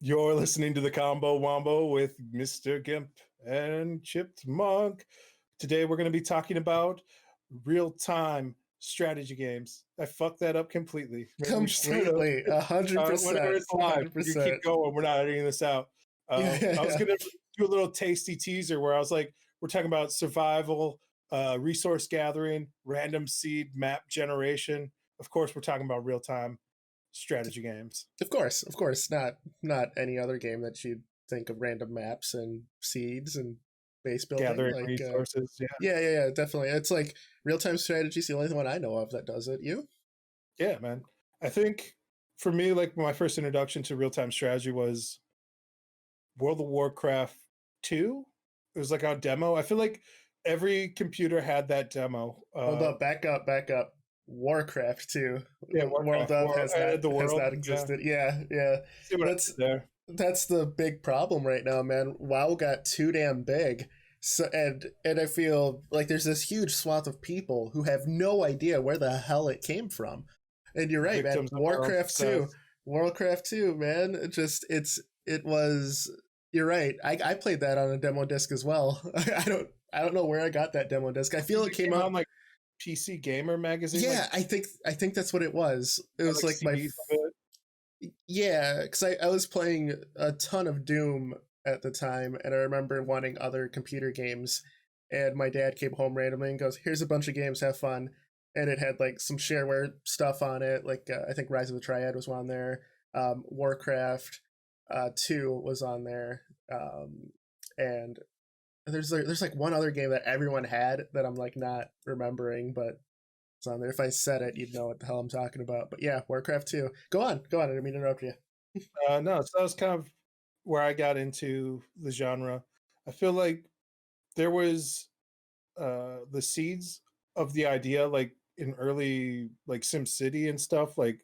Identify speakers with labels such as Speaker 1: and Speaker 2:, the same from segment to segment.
Speaker 1: You're listening to the Combo Wombo with Mr. Gimp and Chipped Monk. Today we're going to be talking about real-time strategy games. I fucked that up completely.
Speaker 2: Completely, 100%.
Speaker 1: Whenever it's live, you
Speaker 2: 100%.
Speaker 1: keep going. We're not editing this out. I was going to do a little tasty teaser where I was like, we're talking about survival, resource gathering, random seed map generation. Of course, we're talking about real-time strategy games.
Speaker 2: Of course. Not any other game that you'd think of random maps and seeds and base building.
Speaker 1: Gathering resources,
Speaker 2: yeah, definitely. It's like real-time strategy is the only one I know of that does it. You?
Speaker 1: Yeah, man. I think for me, like my first introduction to real-time strategy was World of Warcraft 2. It was like a demo. I feel like every computer had that demo.
Speaker 2: Hold up, back up. Warcraft 2.
Speaker 1: Yeah,
Speaker 2: World
Speaker 1: Warcraft,
Speaker 2: has not existed. Yeah.
Speaker 1: See what I did there.
Speaker 2: That's the big problem right now, man. WoW got too damn big. So and I feel like there's this huge swath of people who have no idea where the hell it came from. And you're right, man. Warcraft 2, man. It was. You're right. I played that on a demo disc as well. I don't know where I got that demo disc. I feel it came out
Speaker 1: on like PC Gamer magazine.
Speaker 2: Yeah,
Speaker 1: like,
Speaker 2: I think that's what it was. It was like my yeah, because I was playing a ton of Doom at the time, and I remember wanting other computer games. And my dad came home randomly and goes, "Here's a bunch of games, have fun." And it had like some shareware stuff on it, like I think Rise of the Triad was on there, Warcraft 2 was on there, and there's like one other game that everyone had that I'm like not remembering, but it's on there. If I said it, you'd know what the hell I'm talking about. But yeah, Warcraft 2. Go on. I didn't mean to interrupt you.
Speaker 1: No, so that was kind of where I got into the genre. I feel like there was the seeds of the idea, like in early like SimCity and stuff, like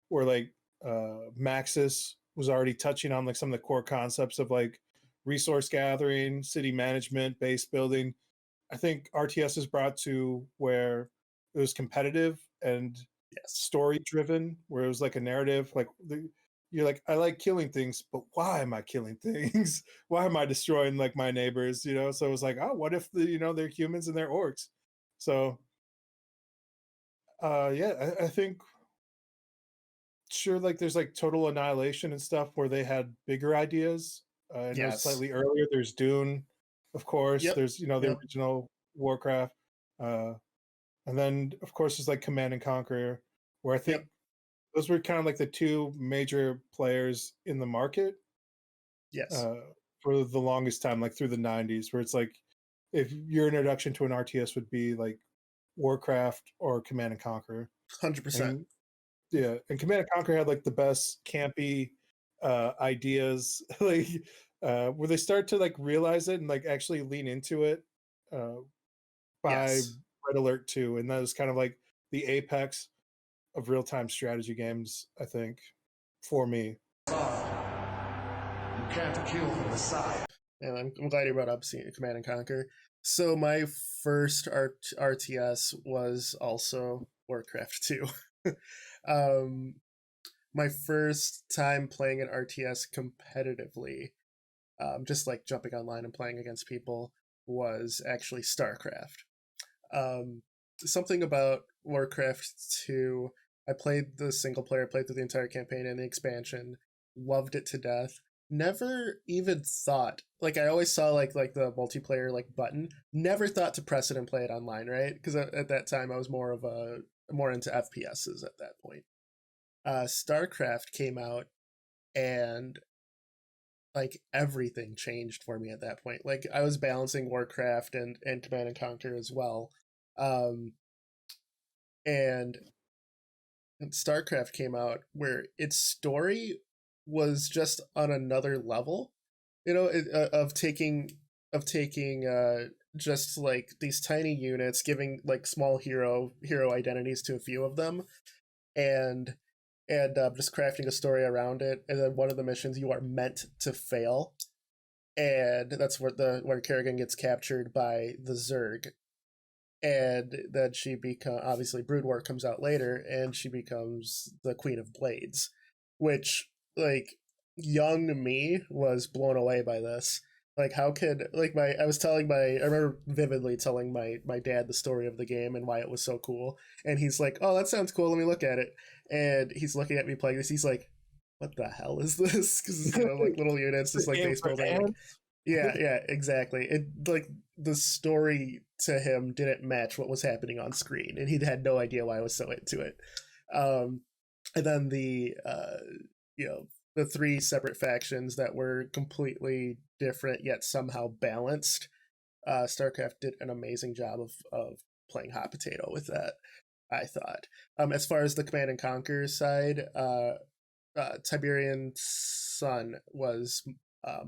Speaker 1: where like Maxis was already touching on like some of the core concepts of like resource gathering, city management, base building. I think RTS is brought to where it was competitive and story driven, where it was like a narrative, like you're like, I like killing things, but why am I killing things? Why am I destroying like my neighbors? You know, so it was like, oh, what if they're humans and they're orcs? So I think sure, like there's like Total Annihilation and stuff where they had bigger ideas. I know slightly earlier there's Dune, of course. There's the original Warcraft. And then of course there's like Command and Conquer, where I think those were kind of like the two major players in the market.
Speaker 2: Yes.
Speaker 1: For the longest time, like through the 90s, where it's like if your introduction to an RTS would be like Warcraft or Command and Conquer.
Speaker 2: 100%.
Speaker 1: Yeah, and Command and Conquer had like the best campy ideas, like where they start to like realize it and like actually lean into it by Red Alert 2, and that was kind of like the apex of real-time strategy games, I think, for me.
Speaker 3: You can't kill from the side.
Speaker 2: And I'm glad you brought up Command and Conquer. So my first RTS was also Warcraft 2. My first time playing an RTS competitively, just like jumping online and playing against people, was actually Starcraft. Something about Warcraft 2, I played the single player, played through the entire campaign and the expansion, loved it to death. Never even thought, like I always saw like the multiplayer like button, never thought to press it and play it online, right? Because at that time I was more into FPSs at that point. Starcraft came out and like everything changed for me at that point. Like I was balancing Warcraft and Command and Conquer as well. And Starcraft came out where its story was just on another level, of taking just like these tiny units, giving like small hero identities to a few of them, and just crafting a story around it. And then one of the missions you are meant to fail, and that's where Kerrigan gets captured by the Zerg, and then she obviously Brood War comes out later, and she becomes the Queen of Blades, which like young me was blown away by this. Like, how could, like, I remember vividly telling my dad the story of the game and why it was so cool. And he's like, oh, that sounds cool. Let me look at it. And he's looking at me playing this. He's like, what the hell is this? Because, like little units,
Speaker 1: It's a
Speaker 2: just like
Speaker 1: game
Speaker 2: base
Speaker 1: for
Speaker 2: building. Like,
Speaker 1: ants.
Speaker 2: yeah, exactly. It, like, the story to him didn't match what was happening on screen. And he had no idea why I was so into it. Um, and then you know, the three separate factions that were completely different yet somehow balanced. Starcraft did an amazing job of playing hot potato with that, I thought. As far as the Command and Conquer side, Tiberian Sun was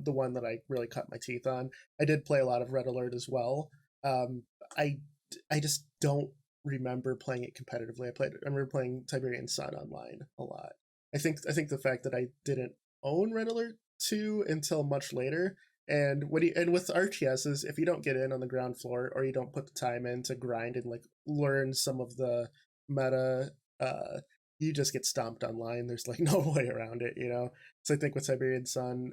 Speaker 2: the one that I really cut my teeth on. I did play a lot of Red Alert as well. Um, I I just don't remember playing it competitively. I remember playing Tiberian Sun online a lot. I think the fact that I didn't own Red Alert 2 until much later, and and with RTSs, if you don't get in on the ground floor or you don't put the time in to grind and like learn some of the meta, you just get stomped online. There's like no way around it, you know. So I think with Siberian Sun,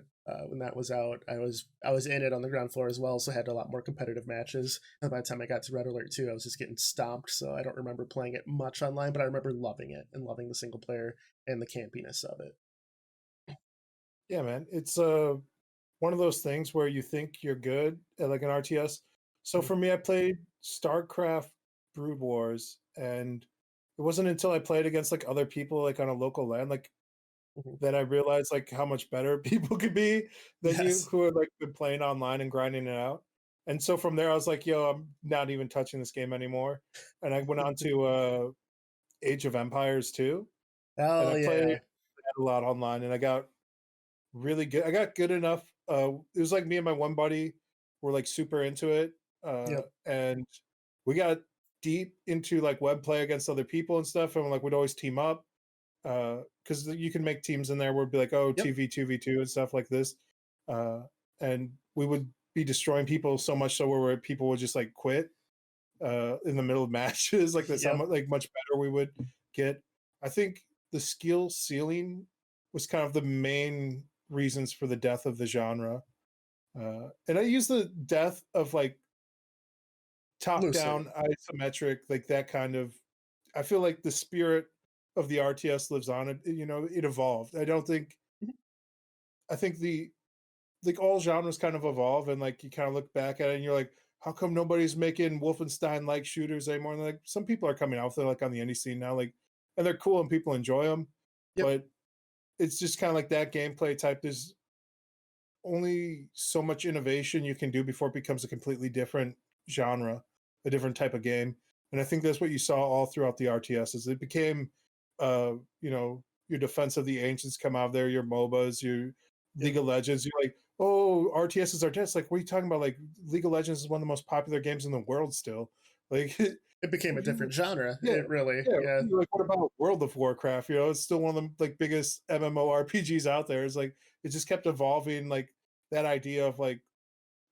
Speaker 2: when that was out, I was in it on the ground floor as well, so I had a lot more competitive matches. And by the time I got to Red Alert 2, I was just getting stomped. So I don't remember playing it much online, but I remember loving it and loving the single player and the campiness of it.
Speaker 1: Yeah, man. It's one of those things where you think you're good at like an RTS. So
Speaker 2: Mhm.
Speaker 1: for me, I played StarCraft Brood Wars, and it wasn't until I played against like other people like on a local LAN like
Speaker 2: Mhm.
Speaker 1: that I realized like how much better people could be than you
Speaker 2: Yes.
Speaker 1: who are like been playing online and grinding it out. And so from there, I was like, yo, I'm not even touching this game anymore. And I went on to Age of Empires too, and I
Speaker 2: Oh
Speaker 1: played
Speaker 2: yeah.
Speaker 1: that a lot online, and I got really good. I got good enough. It was like me and my one buddy were like super into it,
Speaker 2: Yep.
Speaker 1: and we got deep into like web play against other people and stuff. And like we'd always team up because you can make teams in there where it'd be like, oh,
Speaker 2: Yep.
Speaker 1: 2v2 and stuff like this. Uh, and we would be destroying people so much so where people would just like quit in the middle of matches. Like that's how
Speaker 2: Yep.
Speaker 1: much like much better we would get. I think the skill ceiling was kind of the main reasons for the death of the genre. And I use the death of like top
Speaker 2: Loosely.
Speaker 1: down isometric, like that kind of. I feel like the spirit of the RTS lives on. It you know it evolved. I don't think.
Speaker 2: Mhm.
Speaker 1: I think the like all genres kind of evolve, and like you kind of look back at it, and you're like, how come nobody's making Wolfenstein like shooters anymore? And like some people are coming out, they're like on the indie scene now, like, and they're cool and people enjoy them,
Speaker 2: Yep.
Speaker 1: but it's just kind of like that gameplay type. There's only so much innovation you can do before it becomes a completely different genre, a different type of game. And I think that's what you saw all throughout the RTSs. It became, you know, your Defense of the Ancients come out of there, your MOBAs, your
Speaker 2: Yep.
Speaker 1: League of Legends. You're like, oh, RTSs are just like, what are you talking about? Like, League of Legends is one of the most popular games in the world still. Like,
Speaker 2: It became a different genre.
Speaker 1: yeah,
Speaker 2: It really.
Speaker 1: yeah.
Speaker 2: Yeah.
Speaker 1: You're like, what about World of Warcraft? You know, it's still one of the like biggest MMORPGs out there. It's like it just kept evolving. Like that idea of like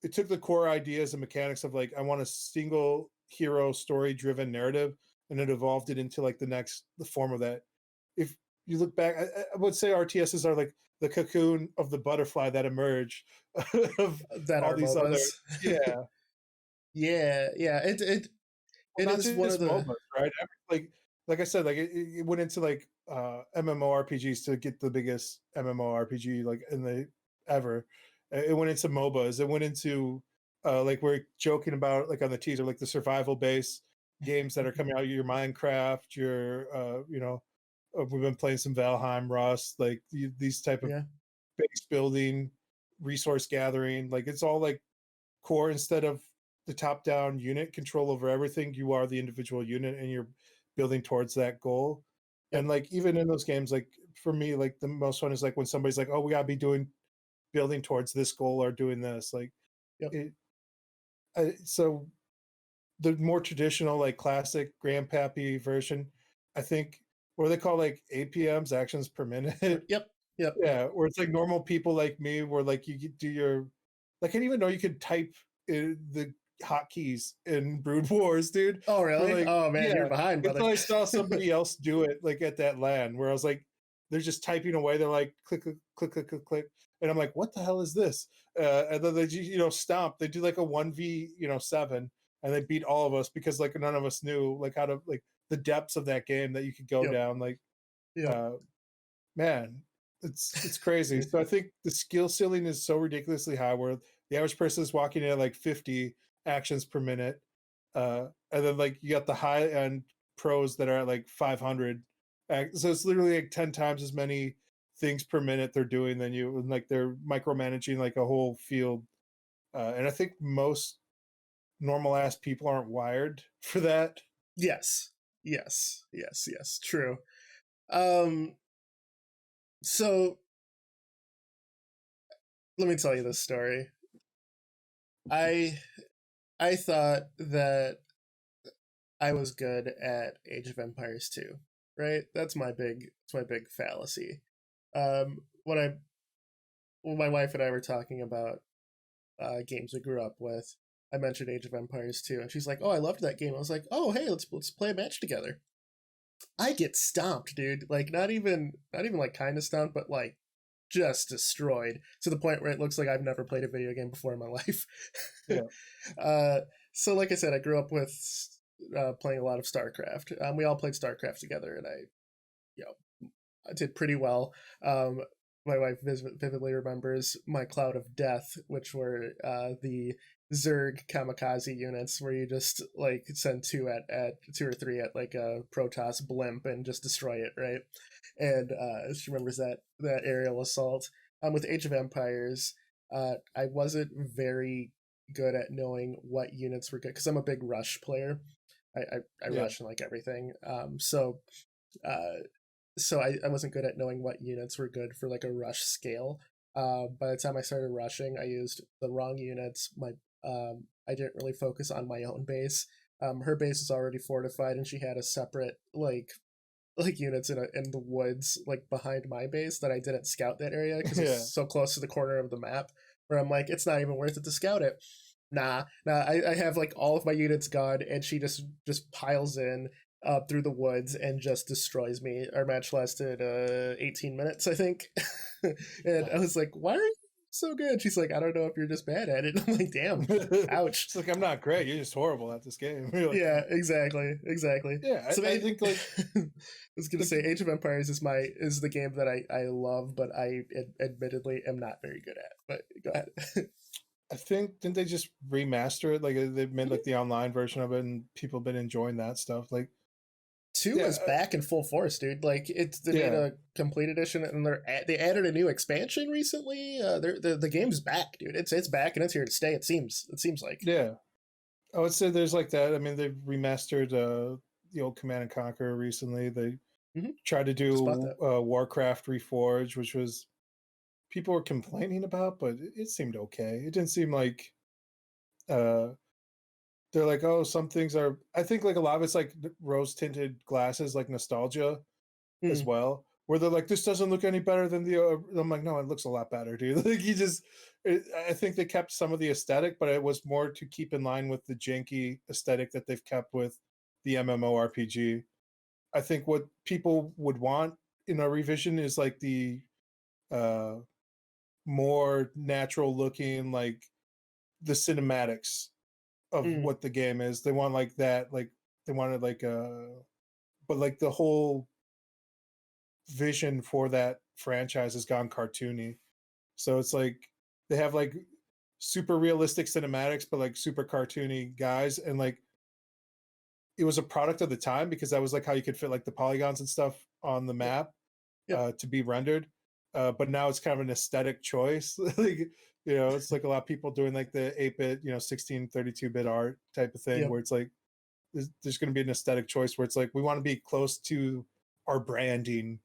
Speaker 1: it took the core ideas and mechanics of like I want a single hero story driven narrative, and it evolved it into like the form of that. If you look back, I would say RTSs are like the cocoon of the butterfly that emerged of
Speaker 2: That
Speaker 1: all
Speaker 2: are
Speaker 1: these other.
Speaker 2: MOBAs.
Speaker 1: Yeah,
Speaker 2: Yeah. Yeah.
Speaker 1: well,
Speaker 2: It
Speaker 1: not
Speaker 2: is one
Speaker 1: just
Speaker 2: of the.
Speaker 1: MOBAs, right? Like I said, like it went into like MMORPGs to get the biggest MMORPG like in the ever. It went into MOBAs. It went into like we're joking about like on the teaser, like the survival base games that are coming out. Your Minecraft, your you know, we've been playing some Valheim, Rust, like these type of
Speaker 2: Yeah.
Speaker 1: base building, resource gathering. Like it's all like core instead of the top down unit control over everything. You are the individual unit and you're building towards that goal.
Speaker 2: Yep.
Speaker 1: And like even in those games, like for me, like the most fun is like when somebody's like, oh, we gotta be doing building towards this goal or doing this. Like
Speaker 2: Yep.
Speaker 1: it so the more traditional, like classic grandpappy version, I think what they call like APMs, actions per minute.
Speaker 2: Yep. Yep.
Speaker 1: Yeah, where it's like normal people like me, where like you could do your, like I didn't even know you could type the hotkeys in Brood Wars, dude.
Speaker 2: Oh
Speaker 1: We're
Speaker 2: really?
Speaker 1: like,
Speaker 2: Oh man, you're
Speaker 1: yeah,
Speaker 2: behind, brother.
Speaker 1: until I saw somebody else do it, like at that LAN, where I was like, they're just typing away. They're like click click click click click click, and I'm like, what the hell is this? And then they stomp. They do like a 1v 7, and they beat all of us because like none of us knew like how to like the depths of that game that you could go
Speaker 2: Yep.
Speaker 1: down. Like
Speaker 2: Yep.
Speaker 1: uh, man, it's crazy. So I think the skill ceiling is so ridiculously high where the average person is walking in at like 50 actions per minute. And then like you got the high end pros that are at like 500. So it's literally like 10 times as many things per minute they're doing than you, and like they're micromanaging like a whole field. And I think most normal ass people aren't wired for that.
Speaker 2: Yes. Yes. Yes. Yes. True. Um. So let me tell you this story. I I thought that I was good at Age of Empires 2, right? That's my big fallacy. When my wife and I were talking about games we grew up with, I mentioned Age of Empires 2, and she's like, "Oh, I loved that game." I was like, "Oh, hey, let's play a match together." I get stomped, dude. Like not even like kind of stomped, but like just destroyed to the point where it looks like I've never played a video game before in my life.
Speaker 1: Yeah.
Speaker 2: uh, so, like I said, I grew up with playing a lot of Starcraft. We all played Starcraft together, and you know, I did pretty well. Um, my wife vividly remembers my Cloud of Death, which were the Zerg kamikaze units where you just like send at two or three at like a Protoss blimp and just destroy it, right? And she remembers that aerial assault. With Age of Empires, I wasn't very good at knowing what units were good because I'm a big rush player. I
Speaker 1: Yeah.
Speaker 2: rush and like everything. Uh, so I wasn't good at knowing what units were good for like a rush scale. By the time I started rushing, I used the wrong units. I didn't really focus on my own base. Her base is already fortified, and she had a separate like units in the woods like behind my base that I didn't scout that area because it's
Speaker 1: Yeah.
Speaker 2: so close to the corner of the map. Where I'm like, it's not even worth it to scout it. Nah. I have like all of my units gone, and she just piles in through the woods and just destroys me. Our match lasted 18 minutes, I think. And I was like, why are you so good? She's like, I don't know if you're just bad at it. I'm like, damn, ouch.
Speaker 1: It's like I'm not great. You're just horrible at this game. You're like,
Speaker 2: Yeah, exactly.
Speaker 1: yeah,
Speaker 2: So
Speaker 1: I think like
Speaker 2: I was gonna
Speaker 1: the
Speaker 2: say Age of Empires is the game that I love, but I admittedly am not very good at. But go ahead.
Speaker 1: I think didn't they just remaster it? Like they made like the online version of it, and people have been enjoying that stuff. Like,
Speaker 2: Two
Speaker 1: yeah,
Speaker 2: is back in full force, dude. Like they made
Speaker 1: yeah,
Speaker 2: a complete edition, and they added a new expansion recently. The game's back, dude. It's back and it's here to stay. It seems like.
Speaker 1: yeah. I would say there's like that. I mean, they've remastered the old Command and Conquer recently. They
Speaker 2: Mm-hmm.
Speaker 1: tried to
Speaker 2: Just bought
Speaker 1: do
Speaker 2: that.
Speaker 1: Warcraft Reforged, which was people were complaining about, but it seemed okay. It didn't seem like uh they're like, oh, some things are. I think like a lot of it's like rose tinted glasses, like nostalgia as
Speaker 2: Mm,
Speaker 1: well, where they're like, this doesn't look any better than the. I'm like, no, it looks a lot better, dude. Like you just, I think they kept some of the aesthetic, but it was more to keep in line with the janky aesthetic that they've kept with the MMORPG. I think what people would want in a revision is like the uh more natural looking, like the cinematics of
Speaker 2: mm,
Speaker 1: what the game is. They want like that, like they wanted like but like the whole vision for that franchise has gone cartoony. So it's like they have like super realistic cinematics, but like super cartoony guys. And like it was a product of the time because that was like how you could fit like the polygons and stuff on the
Speaker 2: yep.
Speaker 1: map
Speaker 2: Yep.
Speaker 1: to be rendered. But now it's kind of an aesthetic choice. Like, it's like a lot of people doing like the 8-bit, 16, 32-bit art type of thing
Speaker 2: Yep.
Speaker 1: where it's like there's going to be an aesthetic choice where it's like we want to be close to our branding.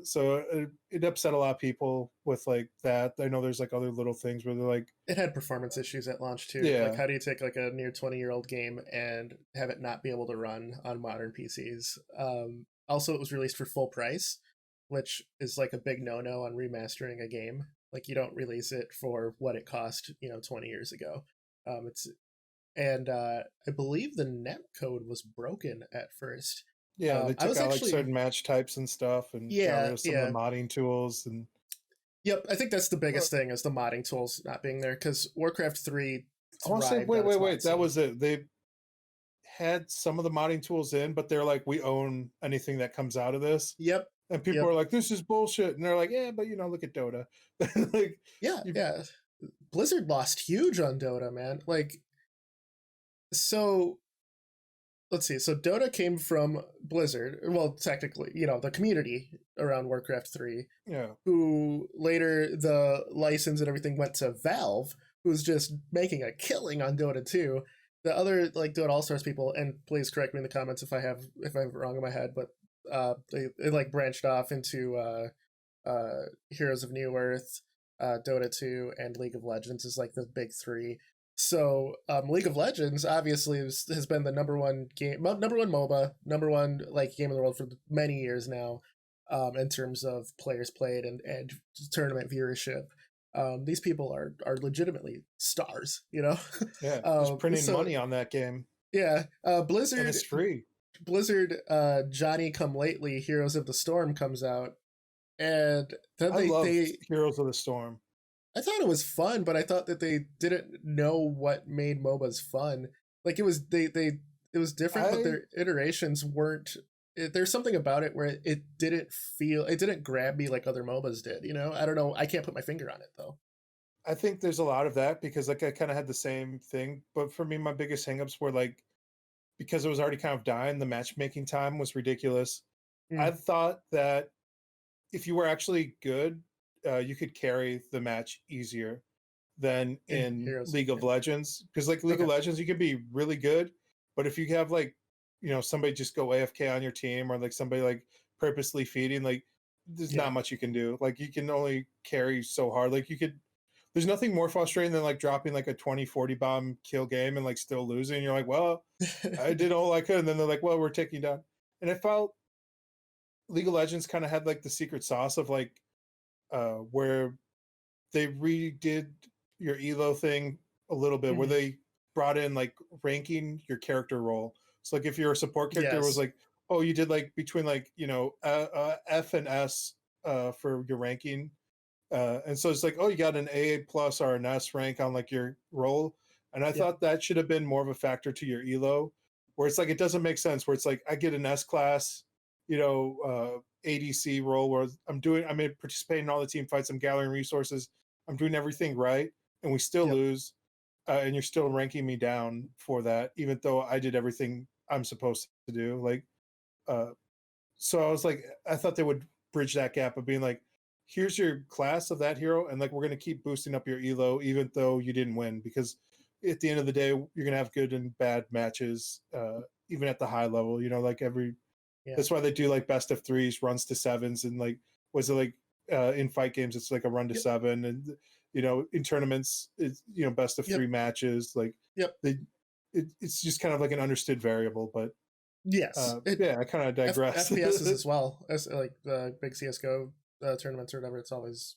Speaker 1: So it upset a lot of people with like that. I know there's like other little things where they're like,
Speaker 2: It had performance issues at launch too. Like,
Speaker 1: yeah,
Speaker 2: how do you take like a near 20-year-old game and have it not be able to run on modern PCs? Also, it was released for full price, which is like a big no-no on remastering a game. Like, you don't release it for what it cost, 20 years ago. It's and I believe the net code was broken at first.
Speaker 1: Yeah, they
Speaker 2: I
Speaker 1: took
Speaker 2: was
Speaker 1: out like
Speaker 2: actually,
Speaker 1: certain match types and stuff and got rid
Speaker 2: yeah,
Speaker 1: of some of
Speaker 2: yeah.
Speaker 1: the modding tools and
Speaker 2: Yep, I think that's the
Speaker 1: well,
Speaker 2: biggest thing is the modding tools not being there because Warcraft 3
Speaker 1: I want to say
Speaker 2: thrived on its mod
Speaker 1: wait, that
Speaker 2: scene.
Speaker 1: was it. They had some of the modding tools in, but they're like, we own anything that comes out of this.
Speaker 2: Yep,
Speaker 1: And people
Speaker 2: yep.
Speaker 1: are like, this is bullshit. And they're like, yeah, but look at Dota. Like
Speaker 2: Yeah,
Speaker 1: you
Speaker 2: yeah. Blizzard lost huge on Dota, man. Like, so let's see. So Dota came from Blizzard. Well, technically, the community around Warcraft 3,
Speaker 1: yeah.
Speaker 2: who later the license and everything went to Valve, who's just making a killing on Dota 2. The other like Dota All Stars people, and please correct me in the comments if I have it wrong in my head, but they like branched off into Heroes of New Earth, Dota 2, and League of Legends is like the big three. So League of Legends obviously has been the number one game, number one MOBA, number one like game in the world for many years now, in terms of players played and tournament viewership. These people are legitimately stars,
Speaker 1: Yeah. Just printing
Speaker 2: so
Speaker 1: money on that game.
Speaker 2: yeah,
Speaker 1: And it's free.
Speaker 2: Blizzard, Johnny Come Lately, Heroes of the Storm comes out, and then
Speaker 1: I loved
Speaker 2: they
Speaker 1: Heroes of the Storm.
Speaker 2: I thought it was fun, but I thought that they didn't know what made MOBAs fun. Like it was different, but
Speaker 1: I
Speaker 2: their iterations weren't. There's something about it where it didn't grab me like other MOBAs did. I don't know. I can't put my finger on it though.
Speaker 1: I think there's a lot of that because like I kind of had the same thing. But for me, my biggest hangups were like because it was already kind of dying, the matchmaking time was ridiculous. I
Speaker 2: Mm.
Speaker 1: thought that if you were actually good, you could carry the match easier than
Speaker 2: In
Speaker 1: in
Speaker 2: Heroes,
Speaker 1: League of
Speaker 2: yeah.
Speaker 1: Legends. Because like League of
Speaker 2: Okay,
Speaker 1: Legends, you can be really good, but if you have like, somebody just go AFK on your team or like somebody like purposely feeding, like there's
Speaker 2: yeah,
Speaker 1: not much you can do. Like you can only carry so hard. Like you could there's nothing more frustrating than like dropping like a 20-40 bomb kill game and like still losing. You're like, well, I did all I could. And then they're like, well, we're taking down. And I felt League of Legends kind of had like the secret sauce of like where they redid your elo thing a little bit, where
Speaker 2: Mhm.
Speaker 1: they brought in like ranking your character role. So like if you're a support character, it was
Speaker 2: Yes,
Speaker 1: like, oh, you did like between like F and S for your ranking, and so it's like, oh, you got an A plus or an S rank on like your role, and I
Speaker 2: yep,
Speaker 1: thought that should have been more of a factor to your elo, where it's like it doesn't make sense. Where it's like I get an S class, ADC role where I'm participating in all the team fights, I'm gathering resources, I'm doing everything right, and we still
Speaker 2: yep,
Speaker 1: lose, and you're still ranking me down for that, even though I did everything I'm supposed to do. Like, uh, so I was like, I thought they would bridge that gap of being like, here's your class of that hero, and like we're gonna keep boosting up your elo even though you didn't win, because at the end of the day, you're gonna have good and bad matches, even at the high level. Like every
Speaker 2: yeah,
Speaker 1: that's why they do like best of threes, runs to sevens, and like was it like in fight games it's like a run to
Speaker 2: yep,
Speaker 1: seven, and in tournaments it's best of
Speaker 2: yep,
Speaker 1: three matches. Like
Speaker 2: yep.
Speaker 1: they, it's just kind of like an understood variable, but
Speaker 2: Yes,
Speaker 1: yeah, I kind of digress.
Speaker 2: FPSs as well as like the big CS:GO tournaments or whatever. It's always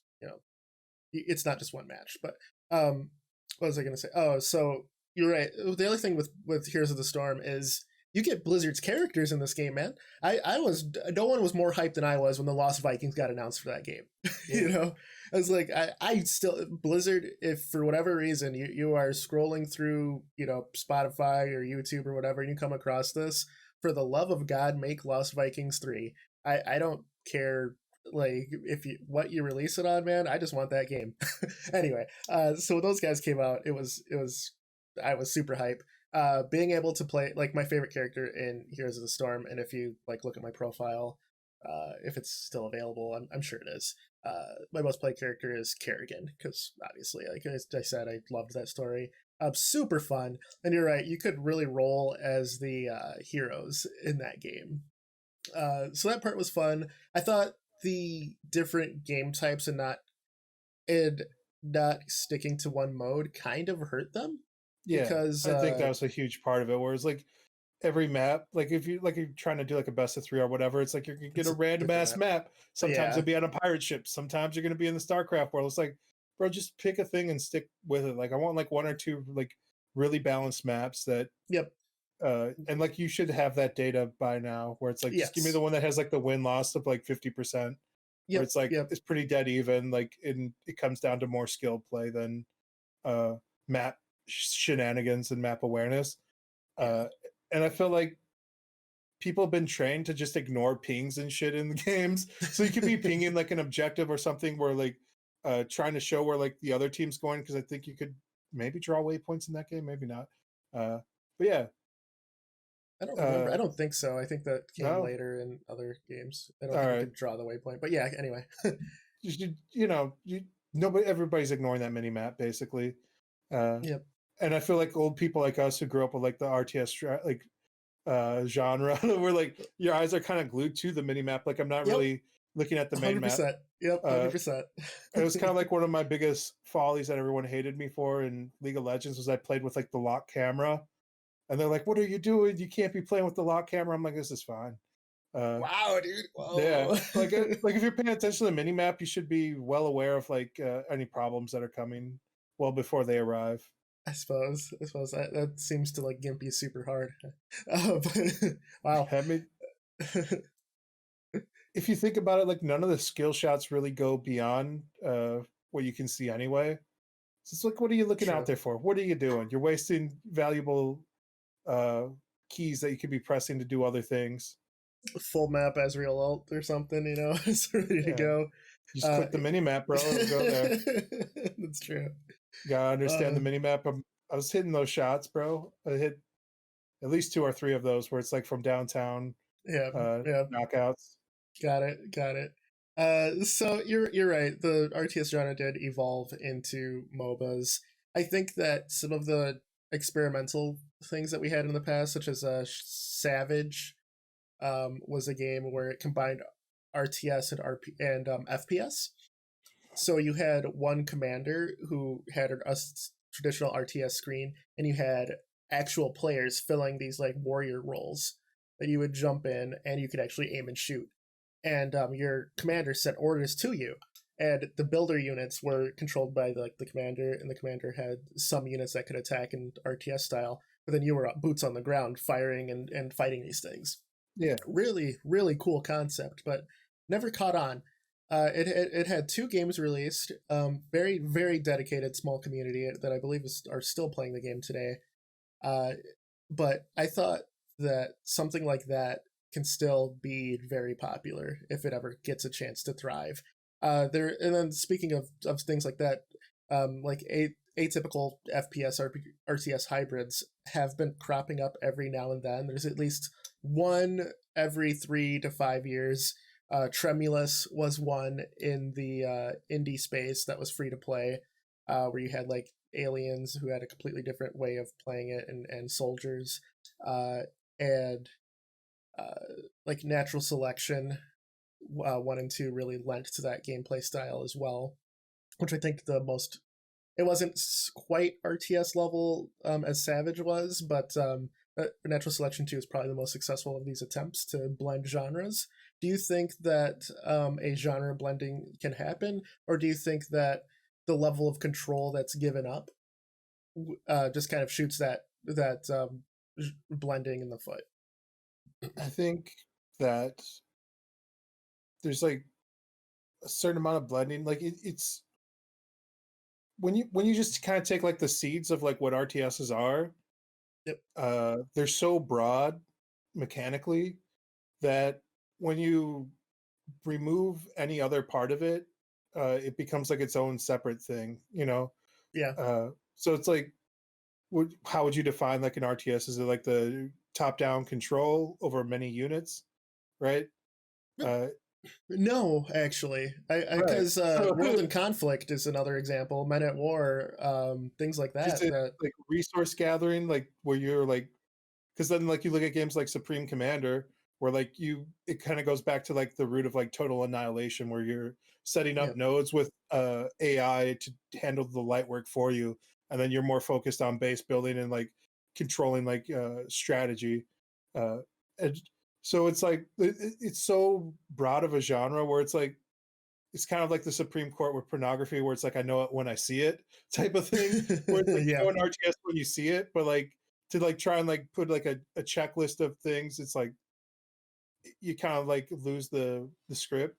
Speaker 2: it's not just one match. But what was I going to say? Oh, so you're right. The other thing with Heroes of the Storm is you get Blizzard's characters in this game, man. I was no one was more hyped than I was when the Lost Vikings got announced for that game.
Speaker 1: Yeah.
Speaker 2: I was like, I still Blizzard. If for whatever reason you are scrolling through Spotify or YouTube or whatever, and you come across this, for the love of God, make Lost Vikings 3. I don't care like if you what you release it on, man. I just want that game. Anyway, so when those guys came out, it was I was super hype. Being able to play like my favorite character in Heroes of the Storm, and if you like look at my profile, if it's still available, I'm sure it is. My most played character is Kerrigan because obviously, like I said, I loved that story. Super fun, and you're right. You could really roll as the heroes in that game. So that part was fun. I thought the different game types and not sticking to one mode kind of hurt them
Speaker 1: Yeah,
Speaker 2: because
Speaker 1: I think that was a huge part of it. Whereas like every map, like if you're trying to do like a best of three or whatever, it's like you're gonna get
Speaker 2: it's
Speaker 1: a
Speaker 2: a
Speaker 1: random
Speaker 2: different
Speaker 1: ass
Speaker 2: map.
Speaker 1: map. Sometimes
Speaker 2: Yeah.
Speaker 1: you'll be on a pirate ship. Sometimes you're gonna be in the Starcraft world. It's like, bro, just pick a thing and stick with it. Like I want like one or two like really balanced maps that
Speaker 2: Yep.
Speaker 1: and like you should have that data by now, where it's like just give me the
Speaker 2: Yes.
Speaker 1: one that has like the win loss of like 50%, where
Speaker 2: Yep.
Speaker 1: it's like
Speaker 2: Yep.
Speaker 1: it's pretty dead even. Like it comes down to more skill play than uh, map shenanigans and map awareness.
Speaker 2: Yeah.
Speaker 1: Uh, and I feel like people have been trained to just ignore pings and shit in the games. So you could be pinging like an objective or something where like trying to show where like the other team's going, because I think you could maybe draw waypoints in that game, maybe not. But yeah,
Speaker 2: I don't remember. I
Speaker 1: uh,
Speaker 2: don't think so. I think that came
Speaker 1: no,
Speaker 2: later in other games. I don't
Speaker 1: all
Speaker 2: think you
Speaker 1: right.
Speaker 2: could draw the waypoint. But yeah, anyway.
Speaker 1: You know, nobody, everybody's ignoring that mini map basically. Uh,
Speaker 2: Yep.
Speaker 1: and I feel like old people like us who grew up with like the RTS like genre, where like your eyes are kind of glued to the mini map. Like I'm not
Speaker 2: Yep.
Speaker 1: really looking at the main map.
Speaker 2: 100%. Yep.
Speaker 1: Uh,
Speaker 2: 100%.
Speaker 1: it was kind of like one of my biggest follies that everyone hated me for in League of Legends was I played with like the lock camera, and they're like, "What are you doing? You can't be playing with the lock camera." I'm like, "This is fine." Uh,
Speaker 2: Wow, dude.
Speaker 1: yeah,
Speaker 2: Whoa.
Speaker 1: like if you're paying attention to the mini map, you should be well aware of like any problems that are coming well before they arrive.
Speaker 2: I suppose. I suppose that seems to like Gimpy super hard. But, wow.
Speaker 1: I mean, if you think about it, like none of the skill shots really go beyond what you can see anyway. So it's like, what are you looking out
Speaker 2: True.
Speaker 1: there for? What are you doing? You're wasting valuable uh, keys that you could be pressing to do other things.
Speaker 2: Full map as real ult or something, it's ready to
Speaker 1: Yeah,
Speaker 2: go.
Speaker 1: just
Speaker 2: Uh,
Speaker 1: click the mini map, bro. It'll go there.
Speaker 2: that's true.
Speaker 1: You gotta understand
Speaker 2: Uh,
Speaker 1: the mini map. I was hitting those shots, bro. I hit at least 2 or 3 of those where it's like from downtown
Speaker 2: yeah,
Speaker 1: uh,
Speaker 2: yeah.
Speaker 1: knockouts.
Speaker 2: Got it. Got it. So you're right. The RTS genre did evolve into MOBAs. I think that some of the experimental things that we had in the past, such as Savage, was a game where it combined RTS and FPS. So you had one commander who had a traditional RTS screen, and you had actual players filling these like warrior roles that you would jump in, and you could actually aim and shoot. And your commander sent orders to you, and the builder units were controlled by the commander, and the commander had some units that could attack in RTS style. But then you were boots on the ground, firing and fighting these things.
Speaker 1: Yeah,
Speaker 2: Really, really cool concept, but never caught on. It had 2 games released. Very, very dedicated small community that I believe are still playing the game today. Uh, but I thought that something like that can still be very popular if it ever gets a chance to thrive. There and then speaking of things like that, like atypical FPS RTS hybrids have been cropping up every now and then. There's at least one every 3 to 5 years. Tremulous was one in the Indy space that was free to play, where you had like aliens who had a completely different way of playing it, and soldiers, and like natural selection. 1 and 2 really lent to that gameplay style as well, which I think the most it wasn't quite RTS level as Savage was, but Natural Selection 2 is probably the most successful of these attempts to blend genres. Do you think that a genre blending can happen, or do you think that the level of control that's given up just kind of shoots that blending in the foot?
Speaker 1: I think that there's like a certain amount of blending. Like it's when you just kind of take like the seeds of like what RTSs are,
Speaker 2: Yep.
Speaker 1: they're so broad mechanically that when you remove any other part of it, it becomes like its own separate thing, you know?
Speaker 2: Yeah.
Speaker 1: So it's like, how would you define like an RTS? Is it like the top down control over many units, right? Uh,
Speaker 2: No, actually, I
Speaker 1: right.
Speaker 2: because
Speaker 1: So
Speaker 2: World in Conflict is another example. Men at War, things like
Speaker 1: just
Speaker 2: that.
Speaker 1: a,
Speaker 2: That
Speaker 1: like resource gathering, like where you're like, because then like you look at games like Supreme Commander, where like it kind of goes back to like the root of like total annihilation, where you're setting up
Speaker 2: Yep.
Speaker 1: nodes with AI to handle the light work for you, and then you're more focused on base building and like controlling like strategy. Uh, and so it's like it's so broad of a genre where it's like it's kind of like the Supreme Court with pornography, where it's like I know it when I see it type of thing, where it's like you
Speaker 2: Yeah.
Speaker 1: know an RTS when you see it, but like to like try and like put like a checklist of things, it's like you kind of like lose the script.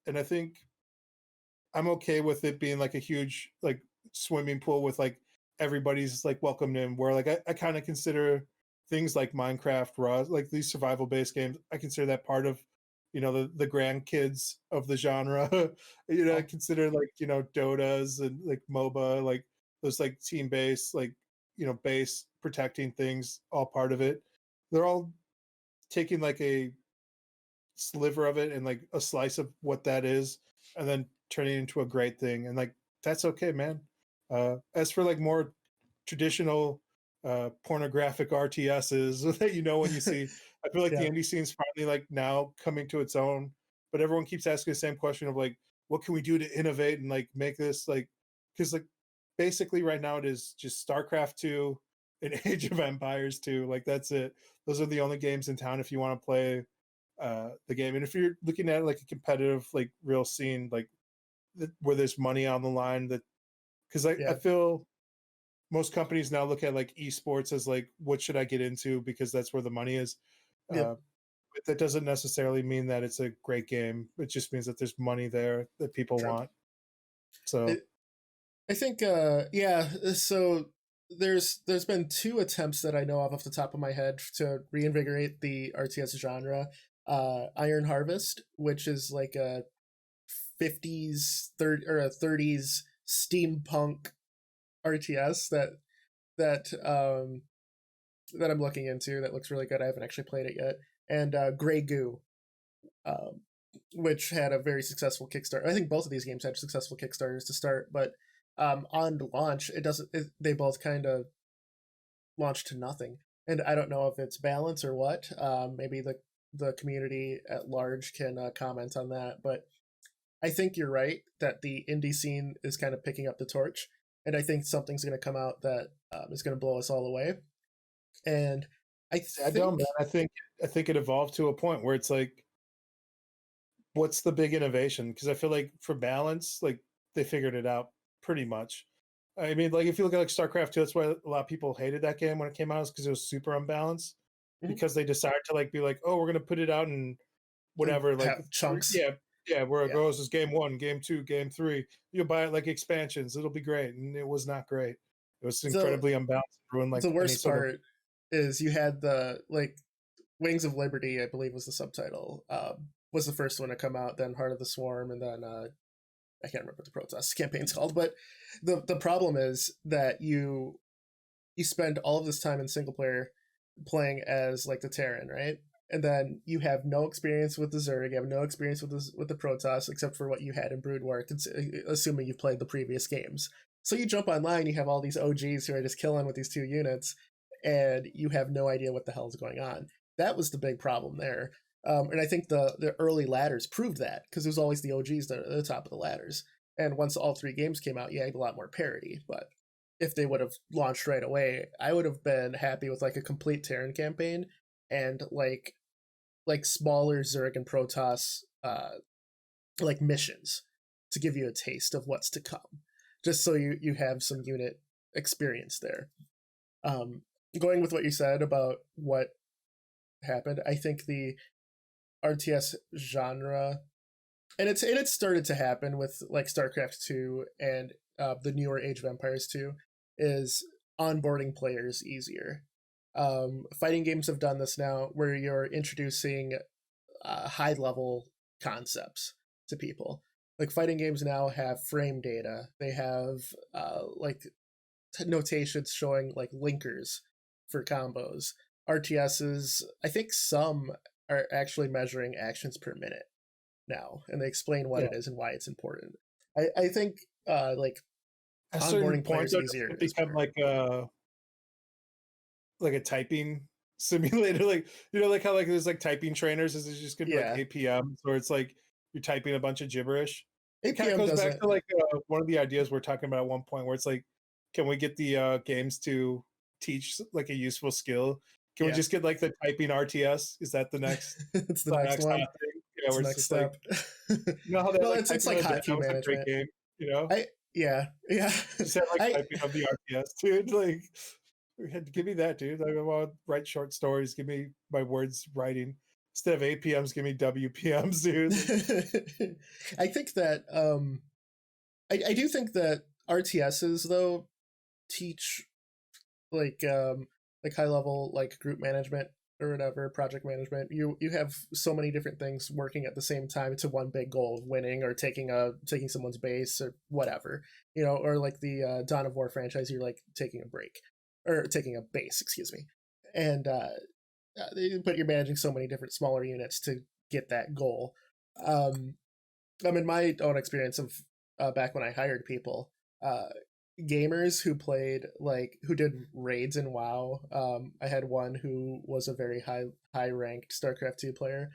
Speaker 1: And I think I'm okay with it being like a huge like swimming pool with like everybody's like welcomed in. Where like I kind of consider things like Minecraft, Raw, like these survival based games. I consider that part of the grandkids of the genre. I
Speaker 2: Oh,
Speaker 1: consider like Dotas and like MOBA, like those like team based like base protecting things, all part of it. They're all taking like a sliver of it and like a slice of what that is, and then turning it into a great thing. And like that's okay, man. As for like more traditional pornographic RTSs that when you see, I feel like the
Speaker 2: yeah,
Speaker 1: indie scene's finally like now coming to its own. But everyone keeps asking the same question of like, what can we do to innovate and like make this like, because like basically right now it is just StarCraft 2 and Age of Empires 2. Like that's it. Those are the only games in town if you want to play the game. And if you're looking at like a competitive like real scene like where there's money on the line, that because I
Speaker 2: yeah,
Speaker 1: feel most companies now look at like esports as like what should I get into because that's where the money is.
Speaker 2: yep,
Speaker 1: uh, but that doesn't necessarily mean that it's a great game. It just means that there's money there that people
Speaker 2: true.
Speaker 1: want. So
Speaker 2: I think yeah, so there's been two attempts that I know of off the top of my head to reinvigorate the RTS genre. Iron Harvest, which is like a 50s 30 or a 30s steampunk RTS that that I'm looking into that looks really good. I haven't actually played it yet. And Grey Goo, um, which had a very successful Kickstarter. I think both of these games had successful Kickstarters to start, but on launch, it doesn't. They both kind of launched to nothing, and I don't know if it's balance or what. Maybe the community at large can comment on that, but I think you're right that the indie scene is kind of picking up the torch, and I think something's going to come out that is going to blow us all away. And I
Speaker 1: I don't,
Speaker 2: think,
Speaker 1: man. I think it evolved to a point where it's like, what's the big innovation? Because I feel like for balance, like they figured it out pretty much. I mean, like if you look at like StarCraft 2, that's why a lot of people hated that game when it came out, is because it was super unbalanced.
Speaker 2: mhm,
Speaker 1: Because they decided to like be like, oh, we're gonna put it out in whatever, like
Speaker 2: have chunks.
Speaker 1: yeah, yeah, where it
Speaker 2: Yeah.
Speaker 1: goes is game one, game two, game three. You'll buy it like expansions, it'll be great. And it was not great. It was
Speaker 2: The
Speaker 1: incredibly unbalanced, ruined
Speaker 2: the
Speaker 1: like any
Speaker 2: worst
Speaker 1: sort of
Speaker 2: part is you had the like Wings of Liberty, I believe was the subtitle. Was the first one to come out, then Heart of the Swarm, and then I can't remember what the Protoss campaign's called. But the problem is that you spend all of this time in single player playing as like the Terran, right? And then you have no experience with the Zerg, you have no experience with the Protoss except for what you had in Brood War, assuming you've played the previous games. So you jump online, you have all these OGs who are just killing with these two units, and you have no idea what the hell is going on. That was the big problem there. And I think the early ladders proved that because it was always the OGs that are at the top of the ladders. And once all three games came out, you had a lot more parity. But if they would have launched right away, I would have been happy with like a complete Terran campaign and like smaller Zerg and Protoss like missions to give you a taste of what's to come, just so you have some unit experience there. Um, Going with what you said about what happened, I think the RTS genre, and it started to happen with like StarCraft 2 and the newer Age of Empires 2, is onboarding players easier. Fighting games have done this now where you're introducing high level concepts to people. Like fighting games now have frame data. They have like notations showing like linkers for combos. RTSs, I think some are actually measuring actions per minute now, and they explain what
Speaker 1: yeah.
Speaker 2: it is and why it's important. I think like
Speaker 1: At a certain
Speaker 2: onboarding
Speaker 1: point,
Speaker 2: players
Speaker 1: though, doesn't
Speaker 2: easier
Speaker 1: it
Speaker 2: is
Speaker 1: become
Speaker 2: better.
Speaker 1: like a typing simulator? Like like how like there's like typing trainers, is it just gonna be like
Speaker 2: Yeah,
Speaker 1: APMs where it's like you're typing a bunch of gibberish? It kind of
Speaker 2: APM
Speaker 1: goes back
Speaker 2: doesn't.
Speaker 1: to like one of the ideas we're talking about at one point, where it's like, can we get the games to teach like a useful skill? Can we
Speaker 2: Yeah,
Speaker 1: just get like the typing RTS? Is that
Speaker 2: it's the
Speaker 1: the
Speaker 2: next
Speaker 1: next
Speaker 2: one.
Speaker 1: hot thing?
Speaker 2: It's
Speaker 1: Where
Speaker 2: the
Speaker 1: it's
Speaker 2: next
Speaker 1: just like,
Speaker 2: step.
Speaker 1: they had
Speaker 2: No,
Speaker 1: like
Speaker 2: it's
Speaker 1: typing
Speaker 2: like
Speaker 1: of the dead. That
Speaker 2: hotkey
Speaker 1: was a great
Speaker 2: management.
Speaker 1: game.
Speaker 2: I yeah yeah.
Speaker 1: Just had like
Speaker 2: I
Speaker 1: typing of the RTS, dude. Like Give me that, dude. I want to write short stories. Give me my words writing instead of APMs. Give me WPMs, dude.
Speaker 2: I think that I do think that RTSs though teach like high level like group management or whatever, project management. You have so many different things working at the same time to one big goal of winning or taking someone's base or whatever, or like the Dawn of War franchise, you're like taking a break or taking a base, excuse me, and but you're managing so many different smaller units to get that goal. um I mean, my own experience of back when I hired people, uh, gamers who played who did raids in WoW. I had one who was a very high ranked StarCraft 2 player.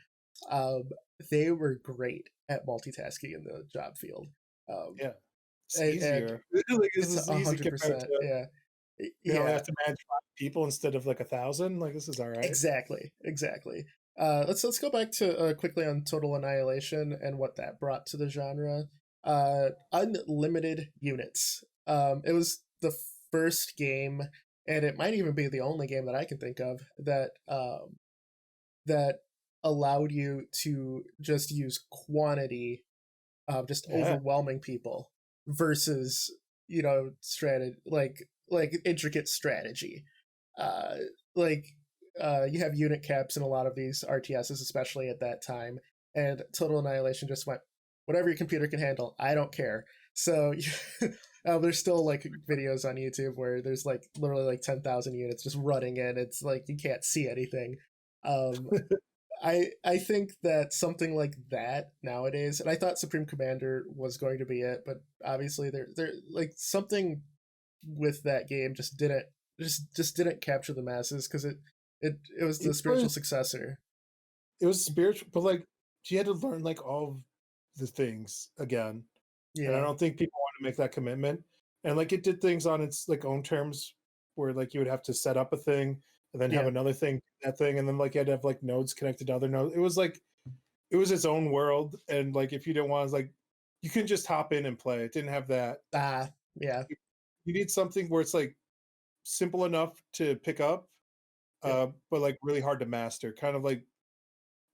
Speaker 2: Um, they were great at multitasking in the job field. Um,
Speaker 1: Yeah, it's
Speaker 2: and
Speaker 1: easier. Like this
Speaker 2: it's
Speaker 1: is easy compared
Speaker 2: 100%.
Speaker 1: to
Speaker 2: Yeah,
Speaker 1: they only
Speaker 2: yeah,
Speaker 1: have to manage 5 people instead of like 1,000. Like this is all right.
Speaker 2: exactly. Let's go back to quickly on Total Annihilation and what that brought to the genre. Unlimited units. It was the first game, and it might even be the only game that I can think of that allowed you to just use quantity, just
Speaker 1: Yeah,
Speaker 2: overwhelming people versus strategy like intricate strategy. Uh, like you have unit caps in a lot of these RTSs, especially at that time, and Total Annihilation just went whatever your computer can handle. I don't care. So there's still like videos on YouTube where there's like literally like 10,000 units just running in. It's like you can't see anything. Um, I think that something like that nowadays, and I thought Supreme Commander was going to be it, but obviously there like something with that game just didn't capture the masses because it was the
Speaker 1: it
Speaker 2: spiritual
Speaker 1: was
Speaker 2: successor.
Speaker 1: it was spiritual, but like you had to learn like all of the things again, and I
Speaker 2: Yeah,
Speaker 1: don't think people want to make that commitment. And like it did things on its like own terms, where like you would have to set up a thing and then have
Speaker 2: yeah,
Speaker 1: another thing, that thing, and then like you had to have like nodes connected to other nodes. It was like it was its own world, and like if you didn't want to like you couldn't just hop in and play. It didn't have that.
Speaker 2: yeah.
Speaker 1: You need something where it's like simple enough to pick up,
Speaker 2: Yep.
Speaker 1: but like really hard to master. Kind of like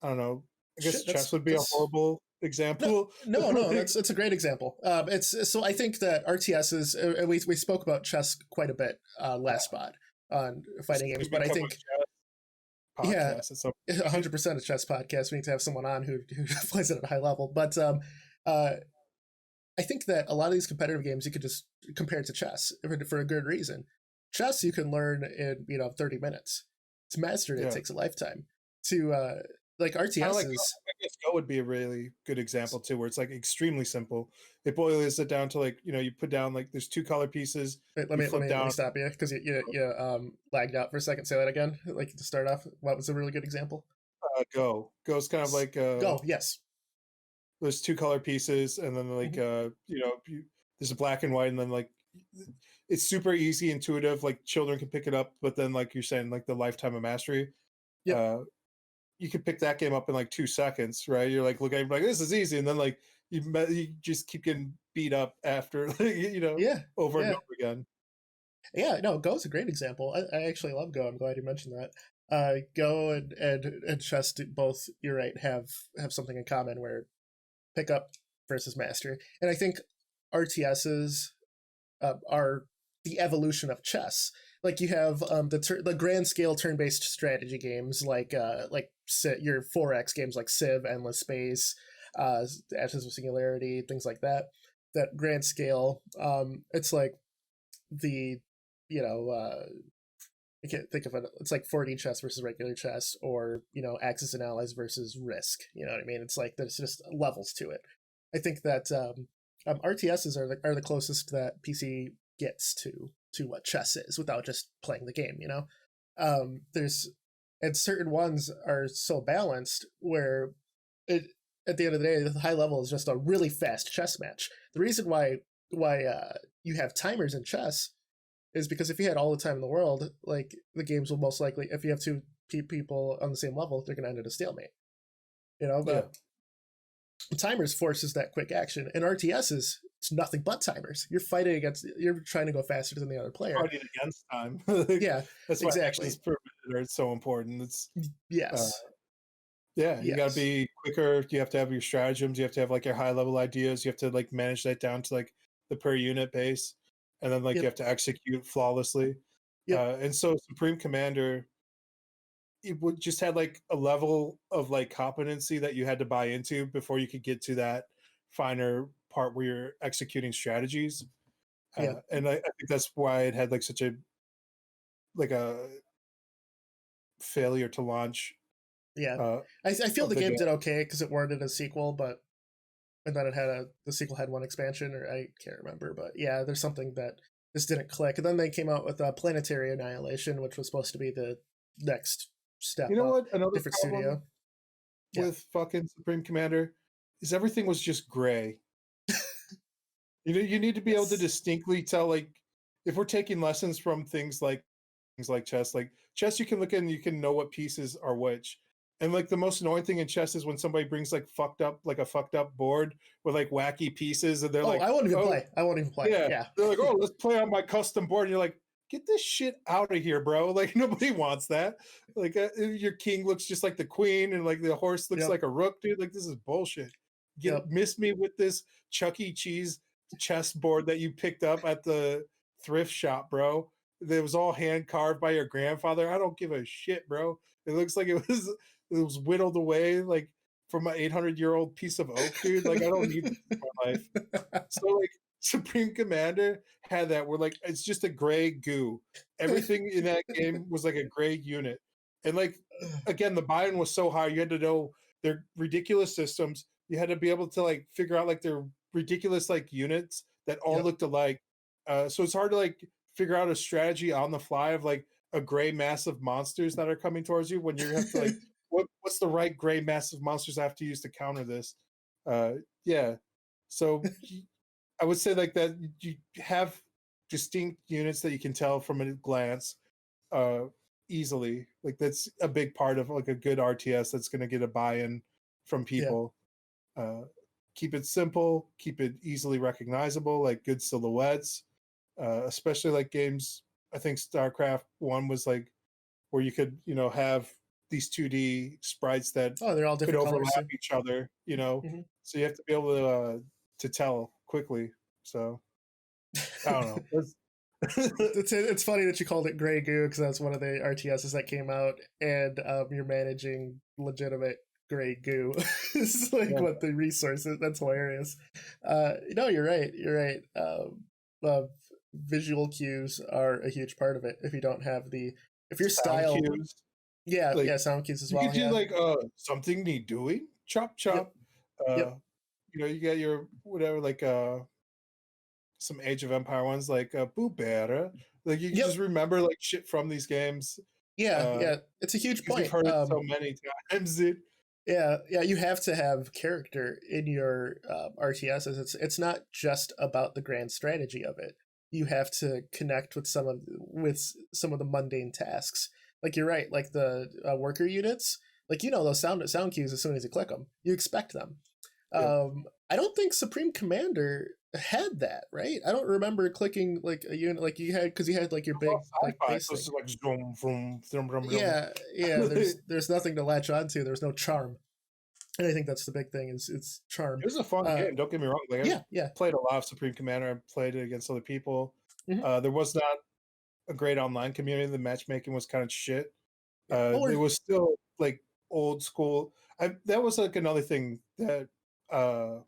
Speaker 1: I don't know. I guess
Speaker 2: Shit,
Speaker 1: chess would be a
Speaker 2: that's
Speaker 1: horrible
Speaker 2: no,
Speaker 1: example.
Speaker 2: no.
Speaker 1: Like,
Speaker 2: That's a great example. It's so I think that RTSs. We spoke about chess quite a bit
Speaker 1: yeah,
Speaker 2: last spot on
Speaker 1: this
Speaker 2: fighting games,
Speaker 1: could
Speaker 2: but I
Speaker 1: become
Speaker 2: think
Speaker 1: a chess
Speaker 2: yeah,
Speaker 1: podcast at some point.
Speaker 2: 100% a chess podcast. We need to have someone on who plays it at a high level. But uh, I think that a lot of these competitive games you could just compare to chess for a good reason. Chess you can learn in 30 minutes. To master it, it
Speaker 1: Yeah,
Speaker 2: takes a lifetime. To like
Speaker 1: kind of like
Speaker 2: RTSs,
Speaker 1: I guess Go would be a really good example too, where it's like extremely simple. It boils it down to like you put down like there's two color pieces.
Speaker 2: wait,
Speaker 1: You
Speaker 2: let
Speaker 1: flip
Speaker 2: me
Speaker 1: down
Speaker 2: stop you because you lagged out for a second. Say that again. Like to start off, what was a really good example?
Speaker 1: Go. Go's kind of like
Speaker 2: Go. Yes.
Speaker 1: there's two color pieces, and then like
Speaker 2: Hmm.
Speaker 1: there's a black and white, and then like it's super easy, intuitive. Like children can pick it up, but then like you're saying, like the lifetime of mastery.
Speaker 2: Yep.
Speaker 1: Uh, you could pick that game up in like 2 seconds, right? You're like, look, I'm like, this is easy, and then like you just keep getting beat up after,
Speaker 2: Yeah.
Speaker 1: over and
Speaker 2: Yeah.
Speaker 1: over again.
Speaker 2: Yeah, no, Go's a great example. I actually love Go. I'm glad you mentioned that. Go and chess both. You're right. Have something in common where pick up versus master, and I think RTSs are the evolution of chess. Like you have the grand scale turn based strategy games like your 4X games like Civ, Endless Space, Ashes of Singularity, things like that. That grand scale, it's like the you know I can't think of it. It's like 4D chess versus regular chess, or Axis and Allies versus Risk. You know what I mean? It's like there's just levels to it. I think that RTSs are the closest that PC gets to what chess is without just playing the game. There's and certain ones are so balanced where it at the end of the day, the high level is just a really fast chess match. The reason why you have timers in chess is because if you had all the time in the world, like the games will most likely, if you have two people on the same level, they're going to end at a stalemate.
Speaker 1: Yeah,
Speaker 2: But Timers forces that quick action. In RTSs, it's nothing but timers. You're fighting against. You're trying to go faster than the other player.
Speaker 1: Fighting against time. Like,
Speaker 2: Yeah,
Speaker 1: that's why
Speaker 2: exactly.
Speaker 1: actions per minute are so important. It's
Speaker 2: Yes.
Speaker 1: yeah, you got to
Speaker 2: Yes.
Speaker 1: be quicker. You have to have your stratagems. You have to have like your high level ideas. You have to like manage that down to like the per unit base, and then like you
Speaker 2: Yep.
Speaker 1: have to execute flawlessly.
Speaker 2: Yep.
Speaker 1: And so Supreme Commander, it would just had like a level of like competency that you had to buy into before you could get to that finer part where you're executing strategies.
Speaker 2: Yeah.
Speaker 1: And I think that's why it had like such a like a failure to launch
Speaker 2: Yeah.
Speaker 1: uh,
Speaker 2: I feel
Speaker 1: of
Speaker 2: the
Speaker 1: the
Speaker 2: game
Speaker 1: game.
Speaker 2: did okay because it warranted a sequel, but and then the sequel had one expansion, or I can't remember, but yeah, there's something that just didn't click. And then they came out with Planetary Annihilation, which was supposed to be the next
Speaker 1: You
Speaker 2: step
Speaker 1: know
Speaker 2: up,
Speaker 1: what? Another
Speaker 2: different
Speaker 1: problem
Speaker 2: studio. Yeah.
Speaker 1: with fucking Supreme Commander is everything was just gray. You know, you need to be able to
Speaker 2: Yes.
Speaker 1: distinctly tell, like, if we're taking lessons from things like chess, you can look at and you can know what pieces are which. And like the most annoying thing in chess is when somebody brings like a fucked up board with like wacky pieces, and they're
Speaker 2: Oh,
Speaker 1: like,
Speaker 2: I won't even
Speaker 1: oh
Speaker 2: play. I won't even play.
Speaker 1: yeah,
Speaker 2: Yeah.
Speaker 1: they're like, oh, let's play on my custom board, and you're like, get this shit out of here, bro. Like nobody wants that. Like your king looks just like the queen, and like the horse looks
Speaker 2: Yep.
Speaker 1: like a rook, dude. Like this is bullshit.
Speaker 2: Yep.
Speaker 1: Miss me with this Chuck E. Cheese chessboard that you picked up at the thrift shop, bro. That was all hand carved by your grandfather. I don't give a shit, bro. It looks like it was whittled away like from an 800-year-old piece of oak, dude. Like I don't need this in my life. So like Supreme Commander had that where like it's just a gray goo. Everything in that game was like a gray unit. And like again, the buy-in was so high, you had to know their ridiculous systems. You had to be able to like figure out like their ridiculous like units that all
Speaker 2: Yep.
Speaker 1: looked alike. So it's hard to like figure out a strategy on the fly of like a gray mass of monsters that are coming towards you when you have to like what's the right gray mass of monsters I have to use to counter this. Uh yeah. So I would say like that you have distinct units that you can tell from a glance uh easily. Like that's a big part of like a good RTS that's going to get a buy-in from
Speaker 2: Yeah.
Speaker 1: people. Uh keep it simple, keep it easily recognizable, like good silhouettes. Especially like games, I think StarCraft 1 was like where you could, have these 2D sprites that
Speaker 2: Oh, they're all
Speaker 1: could
Speaker 2: different colors
Speaker 1: overlap
Speaker 2: too.
Speaker 1: each other,
Speaker 2: Hmm.
Speaker 1: so you have to be able to tell quickly. So I don't know.
Speaker 2: It's funny that you called it Grey Goo because that's one of the RTSs that came out, and you're managing legitimate Grey Goo. It's like
Speaker 1: Yeah,
Speaker 2: what the resource is. That's hilarious. No, you're right. You're right. Visual cues are a huge part of it. If you don't have if your
Speaker 1: sound
Speaker 2: style,
Speaker 1: cues.
Speaker 2: yeah,
Speaker 1: Like
Speaker 2: yeah, sound cues as
Speaker 1: you could
Speaker 2: well.
Speaker 1: do
Speaker 2: Yeah.
Speaker 1: like something need doing, chop
Speaker 2: Yep.
Speaker 1: chop.
Speaker 2: Yep.
Speaker 1: Uh, you got your whatever like some Age of Empire ones like Boo Better. Like you can
Speaker 2: Yep.
Speaker 1: just remember like shit from these games
Speaker 2: Yeah.
Speaker 1: uh
Speaker 2: Yeah. It's a huge
Speaker 1: because you've
Speaker 2: point.
Speaker 1: heard it so many times, dude.
Speaker 2: Yeah, yeah, you have to have character in your RTSs. It's not just about the grand strategy of it. You have to connect with some of the mundane tasks. Like you're right, like the worker units. Like those sound cues as soon as you click them, you expect them.
Speaker 1: Yep.
Speaker 2: I don't think Supreme Commander had that, right? I don't remember clicking like a unit like you had because you had like your big like
Speaker 1: Sci-fi,
Speaker 2: base
Speaker 1: so it's
Speaker 2: thing.
Speaker 1: like zoom, zoom, zoom, zoom, zoom.
Speaker 2: Yeah, yeah. There's nothing to latch onto. There's no charm. And I think that's the big thing is it's charm.
Speaker 1: It was a fun
Speaker 2: Uh,
Speaker 1: game. Don't get me wrong. Like I
Speaker 2: yeah, yeah.
Speaker 1: played a lot of Supreme Commander. I played it against other people.
Speaker 2: Hmm.
Speaker 1: There was not a great online community. The matchmaking was kind of shit.
Speaker 2: Yeah. Well,
Speaker 1: It was still like old school. That was like another thing that uh,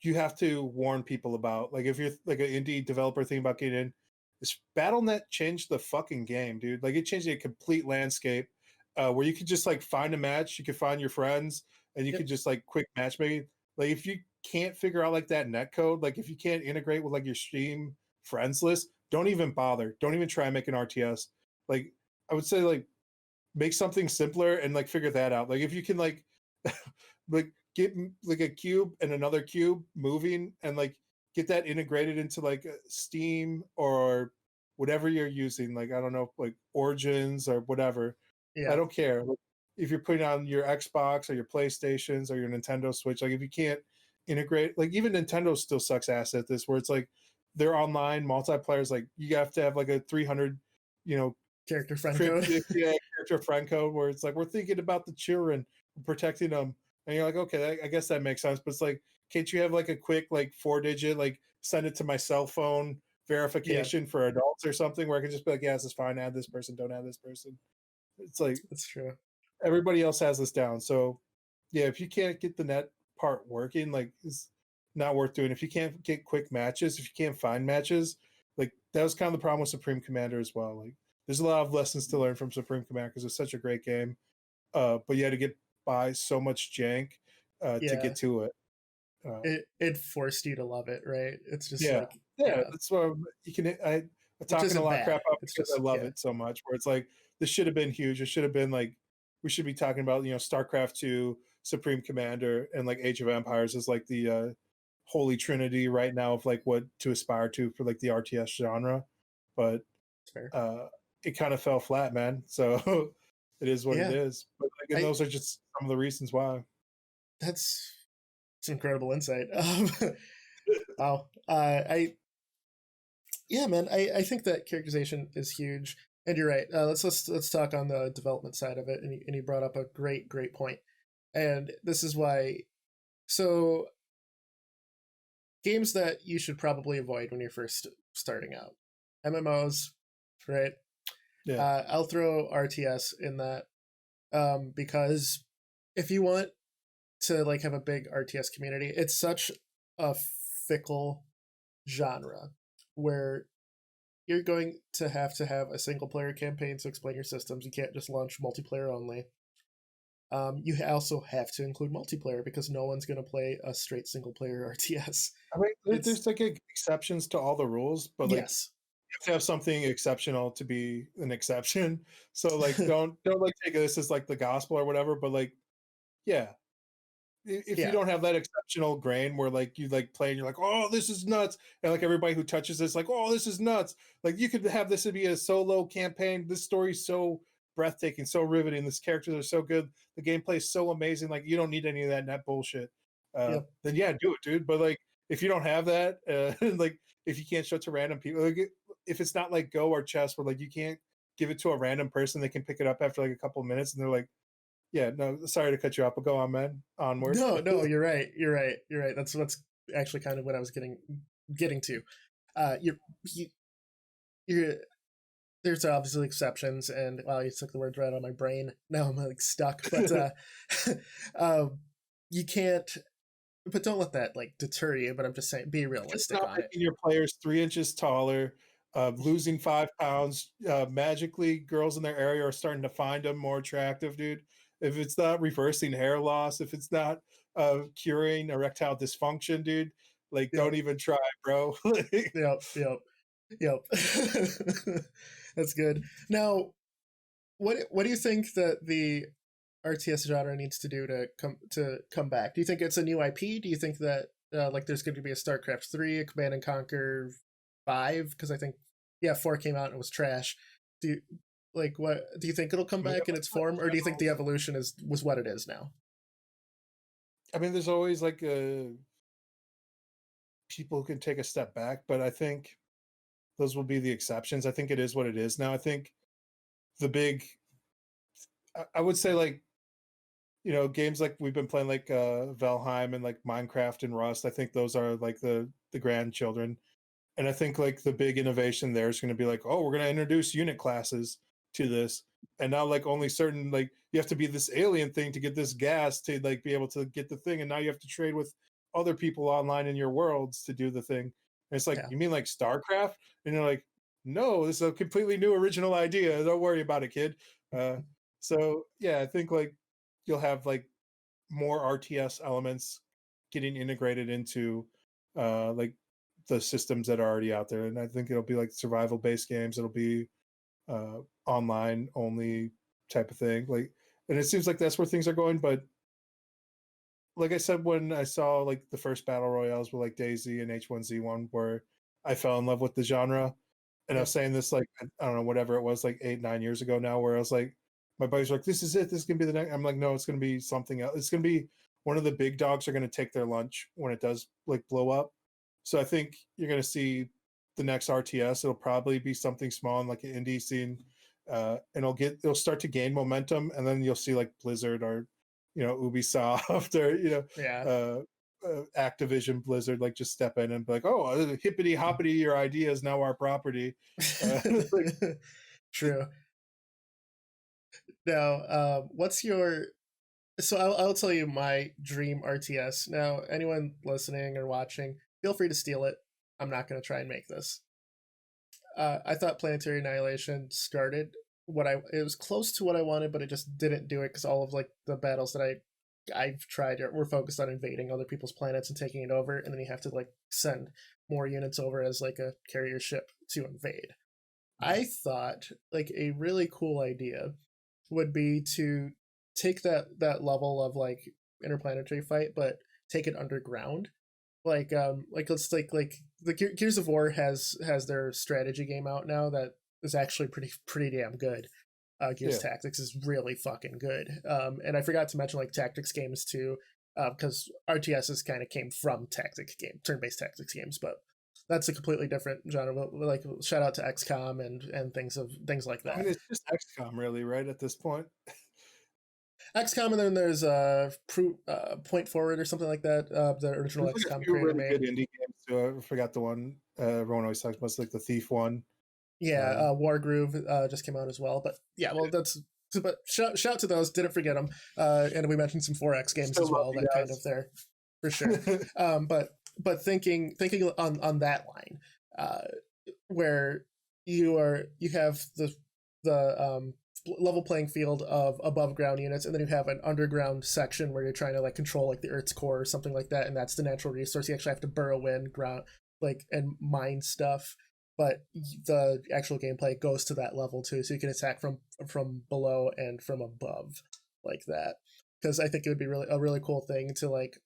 Speaker 1: you have to warn people about. Like if you're like an indie developer thinking about getting in, this BattleNet changed the fucking game, dude. Like it changed a complete landscape where you could just like find a match, you could find your friends, and you
Speaker 2: yep.
Speaker 1: could just like quick matchmaking. Like if you can't figure out like that net code, like if you can't integrate with like your Steam friends list, don't even bother. Don't even try and make an RTS. Like I would say like make something simpler and like figure that out. Like if you can like like get like a cube and another cube moving and like get that integrated into like Steam or whatever you're using. Like I don't know, like Origins or whatever. I
Speaker 2: Yeah.
Speaker 1: don't care. Like, if you're putting on your Xbox or your PlayStations or your Nintendo Switch, like if you can't integrate, like even Nintendo still sucks ass at this, where it's like their online multiplayer is like you have to have like a 300, you know,
Speaker 2: Character friend code.
Speaker 1: cryptic, yeah, character friend code, where it's like we're thinking about the children, protecting them, and you're like, okay, I guess that makes sense, but it's like, can't you have like a quick like 4 digit, like send it to my cell phone
Speaker 2: Yeah,
Speaker 1: verification for adults or something, where I can just be like, yeah, this is fine, add this person, don't add this person. It's like
Speaker 2: that's true.
Speaker 1: everybody else has this down. So yeah, if you can't get the net part working, like it's not worth doing. If you can't get quick matches, if you can't find matches, like that was kind of the problem with Supreme Commander as well. Like there's a lot of lessons to learn from Supreme Commander because it's such a great game. But you had to get by so much jank to
Speaker 2: Yeah,
Speaker 1: get to it.
Speaker 2: it forced you to love it, right? It's just
Speaker 1: Yeah,
Speaker 2: like,
Speaker 1: yeah,
Speaker 2: yeah,
Speaker 1: that's what you can. I'm
Speaker 2: which
Speaker 1: talking a
Speaker 2: isn't
Speaker 1: lot of
Speaker 2: bad.
Speaker 1: crap up
Speaker 2: It's
Speaker 1: because I
Speaker 2: just,
Speaker 1: love
Speaker 2: yeah,
Speaker 1: it so much. Where it's like this should have been huge. It should have been like we should be talking about Starcraft 2, Supreme Commander, and like Age of Empires is like the holy trinity right now of like what to aspire to for like the RTS genre. But
Speaker 2: it's fair.
Speaker 1: uh, it kind of fell flat, man. So it is what it
Speaker 2: Yeah,
Speaker 1: is. But like, and
Speaker 2: I
Speaker 1: those are just some of the reasons why.
Speaker 2: that's it's incredible insight. Wow. Yeah, man, I think that characterization is huge, and you're right. Let's talk on the development side of it, and you brought up a great point, and this is why. So games that you should probably avoid when you're first starting out, MMOs, right?
Speaker 1: Yeah,
Speaker 2: I'll throw RTS in that, because if you want to like have a big RTS community, it's such a fickle genre where you're going to have a single player campaign to explain your systems. You can't just launch multiplayer only. You also have to include multiplayer because no one's going to play a straight single player RTS.
Speaker 1: I mean,
Speaker 2: It's
Speaker 1: there's like exceptions to all the rules, but like
Speaker 2: yes,
Speaker 1: you have to have something exceptional to be an exception. So like don't like take this as like the gospel or whatever, but like yeah, if you
Speaker 2: yeah,
Speaker 1: don't have that exceptional grain where like you like play and you're like, oh, this is nuts, and like everybody who touches this like, oh, this is nuts. Like you could have this to be a solo campaign. This story's so breathtaking, so riveting. These characters are so good. The gameplay is so amazing. Like you don't need any of that net bullshit.
Speaker 2: yep,
Speaker 1: Then yeah, do it, dude. But like if you don't have that, like if you can't show it to random people, like if it's not like Go or chess, where like you can't give it to a random person, they can pick it up after like a couple of minutes, and they're like, yeah, no, sorry to cut you off, but go on, man. Onward.
Speaker 2: no, you're right, you're right. That's what's actually kind of what I was getting to. You're you, you're there's obviously exceptions, and wow, you took the words right out of my brain. Now I'm like stuck, but um, you can't. But don't let that like deter you. But I'm just saying, be
Speaker 1: If it's
Speaker 2: realistic
Speaker 1: not
Speaker 2: on it.
Speaker 1: making your players 3 inches taller, losing 5 pounds, magically girls in their area are starting to find them more attractive, dude. If it's not reversing hair loss, if it's not curing erectile dysfunction, dude, like
Speaker 2: Yep,
Speaker 1: don't even try, bro. Like,
Speaker 2: yep, yep. That's good. Now, what do you think that the RTS genre needs to do to come back? Do you think it's a new IP? Do you think that like there's going to be a StarCraft 3, a Command and Conquer 5? Because I think yeah, 4 came out and it was trash. Do you, like what do you think it'll come
Speaker 1: I mean,
Speaker 2: back in its form, or do you think the evolution is was what it is now?
Speaker 1: there's always like people who can take a step back, but I think those will be the exceptions. I think it is what it is now. I think the big, I would say like games like we've been playing like Valheim and like Minecraft and Rust. I think those are like the grandchildren. And I think like the big innovation there is going to be like, oh, we're going to introduce unit classes to this. And now like only certain like you have to be this alien thing to get this gas to like be able to get the thing, and now you have to trade with other people online in your worlds to do the thing. And it's like,
Speaker 2: Yeah,
Speaker 1: you mean like StarCraft? And you're like, no, this is a completely new original idea. Don't worry about it, kid. Uh, so yeah, I think like you'll have like more RTS elements getting integrated into like the systems that are already out there. And I think it'll be like survival based games. It'll be uh, online only type of thing. Like, and it seems like that's where things are going. But like I said, when I saw like the first battle royales with like Daisy and H1Z1, where I fell in love with the genre. And I
Speaker 2: yep,
Speaker 1: was saying this like I don't know, whatever it was, like 8, 9 years ago now, where I was like, my buddies are like, "This is it. This is gonna be the next." I'm like, "No, it's gonna be something else. It's gonna be one of the big dogs are gonna take their lunch when it does like blow up." So I think you're gonna see the next RTS. It'll probably be something small in like an indie scene, and it'll start to gain momentum, and then you'll see like Blizzard or Ubisoft or
Speaker 2: Yeah.
Speaker 1: Activision Blizzard like just step in and be like, "Oh, hippity hoppity, your idea is now our property." Like,
Speaker 2: True. Now, what's your? So I'll tell you my dream RTS. Now, anyone listening or watching, feel free to steal it. I'm not going to try and make this. I thought Planetary Annihilation started it was close to what I wanted, but it just didn't do it because all of like the battles that I've tried were focused on invading other people's planets and taking it over, and then you have to like send more units over as like a carrier ship to invade. I thought like a really cool idea would be to take that level of like interplanetary fight, but take it underground. Like let's like the Gears of War has their strategy game out now that is actually pretty damn good. Gears
Speaker 1: yeah.
Speaker 2: Tactics is really fucking good. And I forgot to mention like tactics games too, because RTSs kind of came from turn-based tactics games, but that's a completely different genre. Like shout out to XCOM and things like
Speaker 1: I mean,
Speaker 2: that.
Speaker 1: it's just XCOM, really, right? At this point,
Speaker 2: XCOM, and then there's Point Forward or something like that. The original
Speaker 1: there's like a
Speaker 2: XCOM
Speaker 1: few
Speaker 2: creator
Speaker 1: really
Speaker 2: made.
Speaker 1: good indie games too. I forgot the one everyone always talks about. It's like the Thief one.
Speaker 2: Yeah,
Speaker 1: Um,
Speaker 2: Wargroove just came out as well. But yeah, well, but shout to those. Didn't forget them. And we mentioned some 4X games
Speaker 1: Still
Speaker 2: as
Speaker 1: love
Speaker 2: well.
Speaker 1: you
Speaker 2: That kind of
Speaker 1: guys.
Speaker 2: there for sure. But thinking on that line, uh, where you have the level playing field of above ground units, and then you have an underground section where you're trying to like control like the Earth's core or something like that, and that's the natural resource. You actually have to burrow in ground like and mine stuff, but the actual gameplay goes to that level too, so you can attack from below and from above like that. Because I think it would be really a really cool thing to like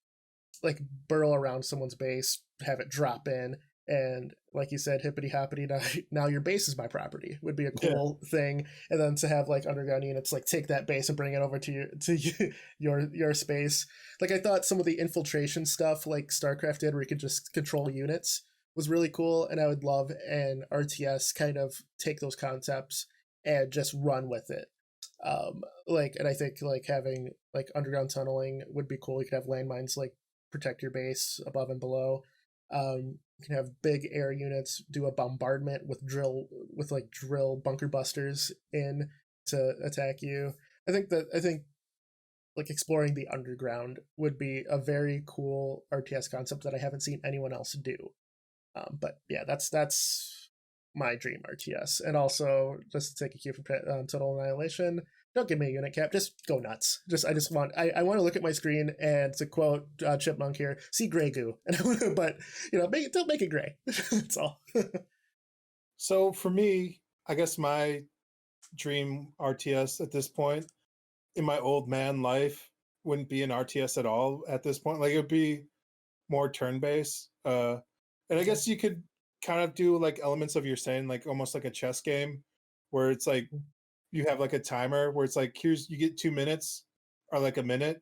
Speaker 2: burrow around someone's base, have it drop in, and like you said, hippity hoppity, now your base is my property would be a
Speaker 1: Yeah,
Speaker 2: cool thing. And then to have like underground units like take that base and bring it over to your space. Like I thought some of the infiltration stuff like StarCraft did, where you could just control units, was really cool, and I would love an RTS kind of take those concepts and just run with it. And I think like having like underground tunneling would be cool. You could have landmines like protect your base above and below. You can have big air units do a bombardment with like drill bunker busters in to attack you. I think like exploring the underground would be a very cool RTS concept that I haven't seen anyone else do. But yeah, that's my dream RTS. And also, just to take a cue from Total Annihilation, don't give me a unit cap. Just go nuts. I want to look at my screen and to quote Chipmunk here, see gray goo. But don't make it gray. That's all.
Speaker 1: so for me, I guess my dream RTS at this point in my old man life wouldn't be an RTS at all at this point. Like it would be more turn based. And I
Speaker 2: Okay.
Speaker 1: guess you could kind of do like elements of your saying, like almost like a chess game, where it's like you have like a timer where it's like here's you get 2 minutes or like a minute,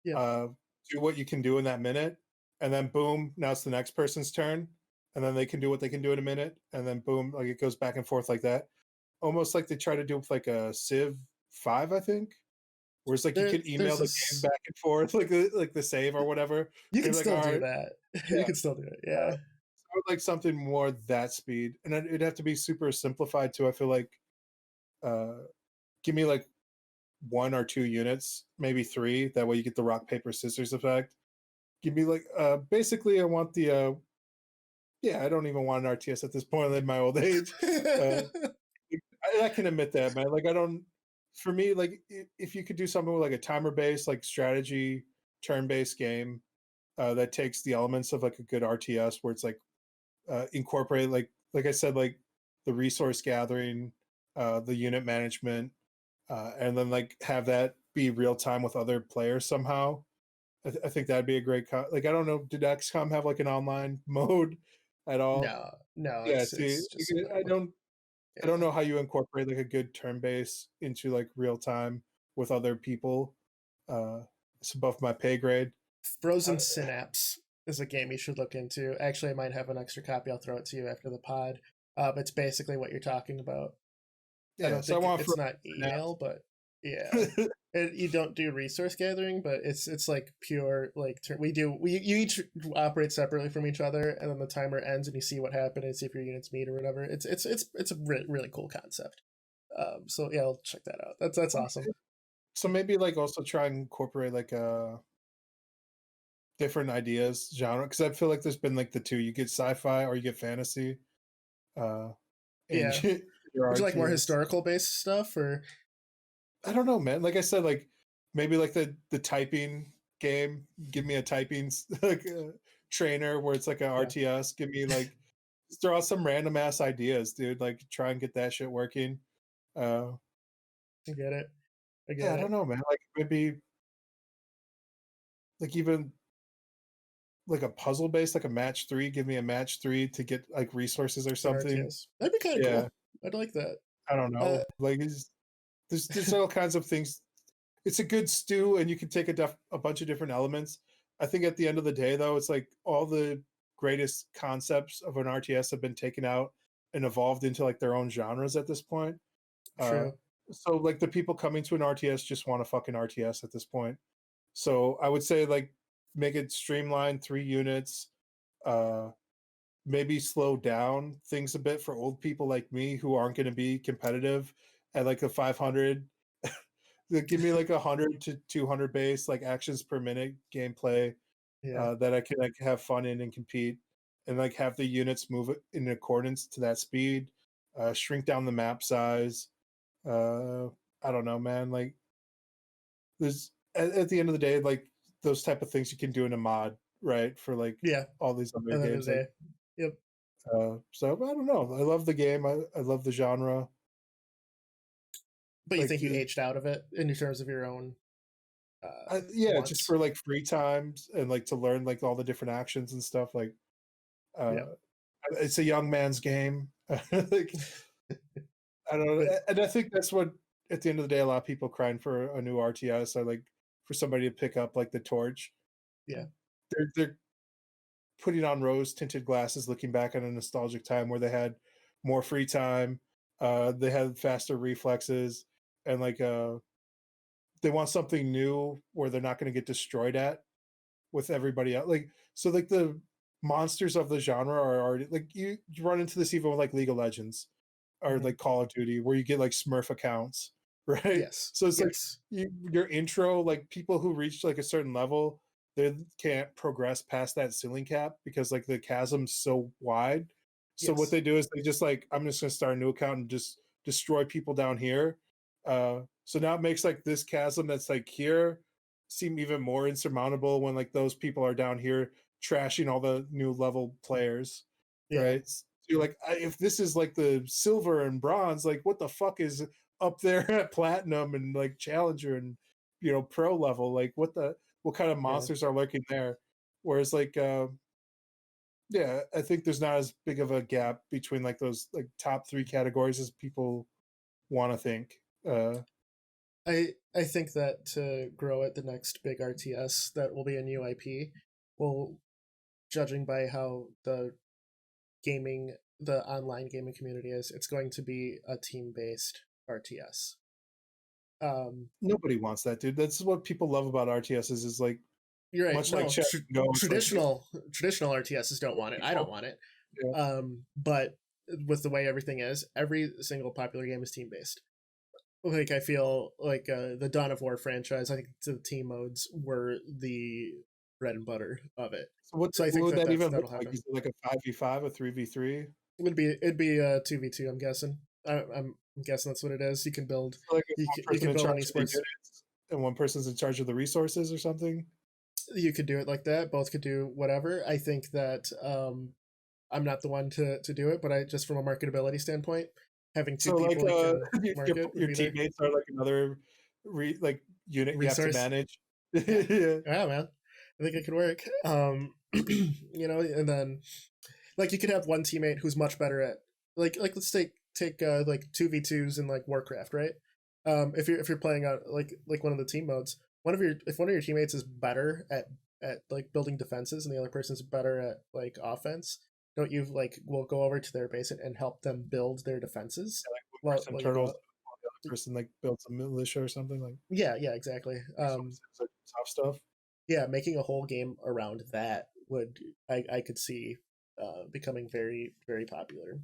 Speaker 2: Yep.
Speaker 1: uh, do what you can do in that minute, and then boom, now it's the next person's turn, and then they can do what they can do in a minute, and then boom, like it goes back and forth like that. Almost like they try to do with like a Civ 5, I think, where it's like you could email
Speaker 2: There's
Speaker 1: the game
Speaker 2: this.
Speaker 1: back and forth, like the save or whatever.
Speaker 2: You
Speaker 1: And
Speaker 2: can
Speaker 1: you're like,
Speaker 2: still
Speaker 1: all
Speaker 2: do
Speaker 1: right,
Speaker 2: that. You
Speaker 1: yeah.
Speaker 2: can still do it. Yeah.
Speaker 1: I would like something more that speed, and it'd have to be super simplified too. I feel like, uh, give me like 1 or 2 units, maybe three. That way you get the rock paper scissors effect. Give me like, basically, I want the, yeah. I don't even want an RTS at this point in my old age. Uh, I can admit that, man. Like I don't. For me, like if you could do something with like a timer based, like strategy turn based game, that takes the elements of like a good RTS, where it's like incorporate like I said, like the resource gathering, the unit management, and then like have that be real time with other players somehow. I think that'd be a great like I don't know, did XCOM have like an online mode at all?
Speaker 2: No, no,
Speaker 1: Yeah, see,
Speaker 2: it's just single
Speaker 1: I
Speaker 2: player.
Speaker 1: don't. I don't
Speaker 2: Yeah.
Speaker 1: know how you incorporate like a good turn base into like real time with other people. It's above my pay grade.
Speaker 2: Frozen
Speaker 1: Uh,
Speaker 2: Synapse is a game you should look into. Actually, I might have an extra copy. I'll throw it to you after the pod. It's basically what you're talking about. I
Speaker 1: yeah,
Speaker 2: don't
Speaker 1: so I
Speaker 2: think
Speaker 1: want
Speaker 2: it's
Speaker 1: for
Speaker 2: not email, but yeah, you don't do resource gathering, but it's like pure like you each operate separately from each other, and then the timer ends, and you see what happened and see if your units meet or whatever. It's a really cool concept. So yeah, I'll check that out. That's awesome.
Speaker 1: so maybe like also try and incorporate like different ideas genre because I feel like there's been like the two you get sci-fi or you get fantasy uh and
Speaker 2: Yeah,
Speaker 1: your
Speaker 2: would you like more
Speaker 1: RTS.
Speaker 2: historical based stuff or
Speaker 1: I don't know, man. Like I said, like maybe like the typing game. Give me a typing like trainer where it's like an
Speaker 2: yeah?
Speaker 1: RTS. Give me like just throw out some random ass ideas, dude. Like try and get that shit working. Uh,
Speaker 2: I get it. I
Speaker 1: yeah,
Speaker 2: get
Speaker 1: I don't
Speaker 2: it.
Speaker 1: know, man. Like maybe like even like a puzzle based, like a match three. Give me a match three to get like resources or
Speaker 2: For an
Speaker 1: something.
Speaker 2: RTS, that'd be kind of
Speaker 1: Yeah,
Speaker 2: cool. I'd like that.
Speaker 1: I don't
Speaker 2: Uh,
Speaker 1: know. Like there's all kinds of things. It's a good stew, and you can take a bunch of different elements. I think at the end of the day, though, it's like all the greatest concepts of an RTS have been taken out and evolved into like their own genres at this point. Uh,
Speaker 2: true.
Speaker 1: so like the people coming to an RTS just want a fucking RTS at this point. So I would say like make it streamlined, 3 units. Uh, maybe slow down things a bit for old people like me who aren't going to be competitive at like a 500. Give me like 100 to 200 base like actions per minute gameplay
Speaker 2: Yeah,
Speaker 1: that I can like have fun in and compete and like have the units move in accordance to that speed. Shrink down the map size. uh I don't know, man. Like there's at the end of the day, like those type of things you can do in a mod, right? For like
Speaker 2: yeah.
Speaker 1: all these other
Speaker 2: At the end of
Speaker 1: games
Speaker 2: the
Speaker 1: like
Speaker 2: day, yep.
Speaker 1: so I don't know, I love the game. I love the genre.
Speaker 2: But you
Speaker 1: Like
Speaker 2: think you aged out of it in terms of your own
Speaker 1: yeah, just
Speaker 2: wants?
Speaker 1: for like free times and like to learn like all the different actions and stuff. Like uh
Speaker 2: Yeah,
Speaker 1: it's a young man's game. Like I don't know,
Speaker 2: but
Speaker 1: and I think that's what at the end of the day a lot of people crying for a new RTS are like for somebody to pick up like the torch.
Speaker 2: yeah,
Speaker 1: They're putting on rose tinted glasses, looking back on a nostalgic time where they had more free time, they had faster reflexes, and like they want something new where they're not going to get destroyed at with everybody else. Like so, like the monsters of the genre are already like you run into this even with like League of Legends or
Speaker 2: mhm.
Speaker 1: like Call of Duty, where you get like Smurf accounts, right?
Speaker 2: Yes,
Speaker 1: So it's like
Speaker 2: yes,
Speaker 1: your intro, like people who reach like a certain level, they can't progress past that ceiling cap because like the chasm's so wide. So what
Speaker 2: yes,
Speaker 1: they do is they just like I'm just gonna start a new account and just destroy people down here. So now it makes like this chasm that's like here seem even more insurmountable when like those people are down here trashing all the new level players,
Speaker 2: yeah,
Speaker 1: right? So you're like, if this is like the silver and bronze, like what the fuck is up there at platinum and like challenger and pro level? Like what kind of
Speaker 2: yeah.
Speaker 1: monsters are lurking there? Whereas like yeah, I think there's not as big of a gap between like those like top three categories as people want to think.
Speaker 2: I think that to grow at the next big RTS that will be a new IP, will judging by how the online gaming community is, it's going to be a team based RTS. Um,
Speaker 1: Nobody wants that, dude. That's what people love about RTSs is like
Speaker 2: you're right.
Speaker 1: much like
Speaker 2: No,
Speaker 1: Chess Go. It's like
Speaker 2: traditional RTSs don't want it. I don't want it.
Speaker 1: yeah.
Speaker 2: But with the way everything is, every single popular game is team based. Like I feel like the Dawn of War franchise, I think the team modes were the bread and butter of it.
Speaker 1: So what
Speaker 2: So I
Speaker 1: what
Speaker 2: think
Speaker 1: would that even look
Speaker 2: that'll
Speaker 1: like?
Speaker 2: happen.
Speaker 1: Is it like a 5v5, a 3v3?
Speaker 2: It'd be 2v2. I'm guessing. I'm guessing that's what it is. You can build.
Speaker 1: So like is one
Speaker 2: You
Speaker 1: person
Speaker 2: can
Speaker 1: in
Speaker 2: build
Speaker 1: charge
Speaker 2: an
Speaker 1: of the
Speaker 2: esports.
Speaker 1: units and one person's in charge of the resources or something?
Speaker 2: You could do it like that. Both could do whatever. I think that I'm not the one to do it, but I just from a marketability standpoint, having two
Speaker 1: So like
Speaker 2: people you can
Speaker 1: your
Speaker 2: market would
Speaker 1: your
Speaker 2: be their
Speaker 1: teammates are like another like unit you have to
Speaker 2: resource.
Speaker 1: manage.
Speaker 2: Yeah,
Speaker 1: Yeah.
Speaker 2: yeah, man. I think it could work. And then like you could have one teammate who's much better at like let's take take like 2v2s in like Warcraft, right? If you're playing on like one of the team modes, if one of your teammates is better at like building defenses and the other person's better at like offense, don't you like will go over to their base and help them build their defenses
Speaker 1: Yeah, like one
Speaker 2: while
Speaker 1: person
Speaker 2: you go
Speaker 1: turtles, while the other person like builds a militia or something like.
Speaker 2: yeah, exactly.
Speaker 1: Like soft stuff.
Speaker 2: Yeah, making a whole game around that would I could see becoming very very popular.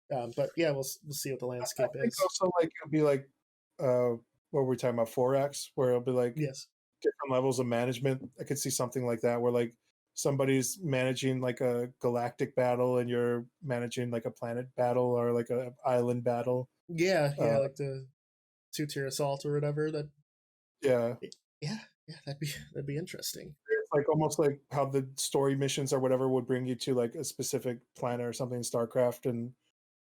Speaker 2: But yeah, we'll see what the
Speaker 1: I
Speaker 2: landscape
Speaker 1: think
Speaker 2: is.
Speaker 1: also like it'll be like what we're talking about 4X, where it'll be like
Speaker 2: Yes.
Speaker 1: different levels of management. I could see something like that where like somebody's managing like a galactic battle and you're managing like a planet battle or like a island battle.
Speaker 2: Yeah,
Speaker 1: Uh,
Speaker 2: like the 2-tier assault or whatever. That
Speaker 1: yeah,
Speaker 2: yeah, yeah, that'd be interesting.
Speaker 1: it's like almost like how the story missions or whatever would bring you to like a specific planet or something in StarCraft, and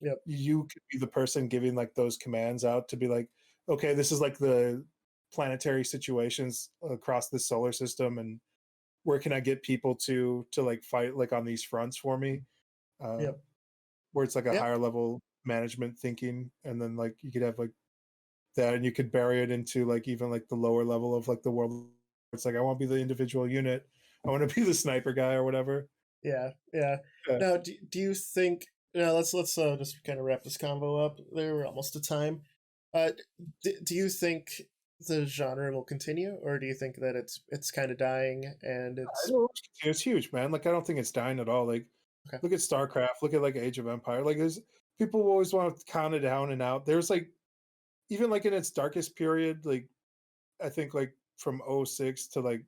Speaker 2: Yep,
Speaker 1: you could be the person giving like those commands out to be like, okay, this is like the planetary situations across the solar system, and where can I get people to like fight like on these fronts for me? Uh,
Speaker 2: yep,
Speaker 1: where it's like a
Speaker 2: yep.
Speaker 1: higher level management thinking, and then like you could have like that, and you could bury it into like even like the lower level of like the world. It's like I want to be the individual unit. I want to be the sniper guy or whatever.
Speaker 2: Yeah, yeah.
Speaker 1: Yeah.
Speaker 2: Now, do you think? Now let's just kind of wrap this convo up. There, we're almost to time. Uh, do you think the genre will continue, or do you think that it's kind of dying and
Speaker 1: I
Speaker 2: it's
Speaker 1: don't, it's huge, man. Like I don't think it's dying at all. Like
Speaker 2: okay?
Speaker 1: look at StarCraft, look at like Age of Empire. Like there's people always want to count it down and out. There's like even like in its darkest period, like I think like from '06 to like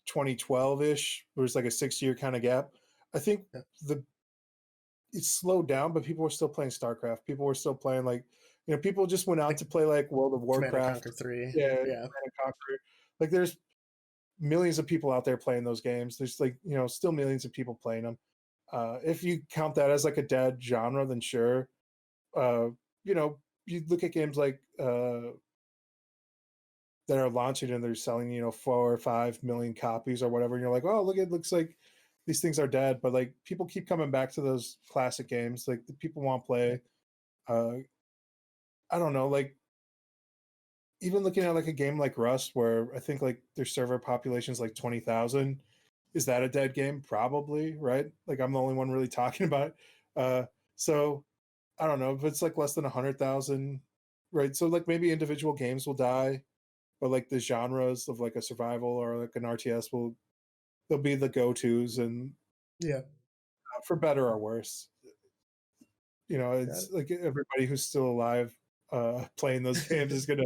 Speaker 1: 2012-ish, there was like a 6 year kind of gap. I think
Speaker 2: Yeah.
Speaker 1: the it slowed down, but people were still playing StarCraft. People were still playing like people just went out
Speaker 2: Like
Speaker 1: to play like World of
Speaker 2: Command and
Speaker 1: Warcraft.
Speaker 2: Conquer 3.
Speaker 1: Yeah, Command
Speaker 2: Yeah,
Speaker 1: and Conquer. Like there's millions of people out there playing those games. There's like still millions of people playing them. If you count that as like a dead genre, then sure. Uh, you look at games like that are launching and they're selling 4 or 5 million copies or whatever, and you're like, oh, look, it looks like these things are dead, but like people keep coming back to those classic games. Like the people want to
Speaker 2: yeah,
Speaker 1: play. Uh, I don't know, like even looking at like a game like Rust, where I think like their server population is like 20,000. Is that a dead game? Probably, right? Like I'm the only one really talking about it. So I don't know if it's like less than 100,000, right? So like maybe individual games will die, but like the genres of like a survival or like an RTS will they'll be the go-tos, and
Speaker 2: yeah.
Speaker 1: for better or worse.
Speaker 2: Got
Speaker 1: It's
Speaker 2: it.
Speaker 1: like everybody who's still alive playing those games is gonna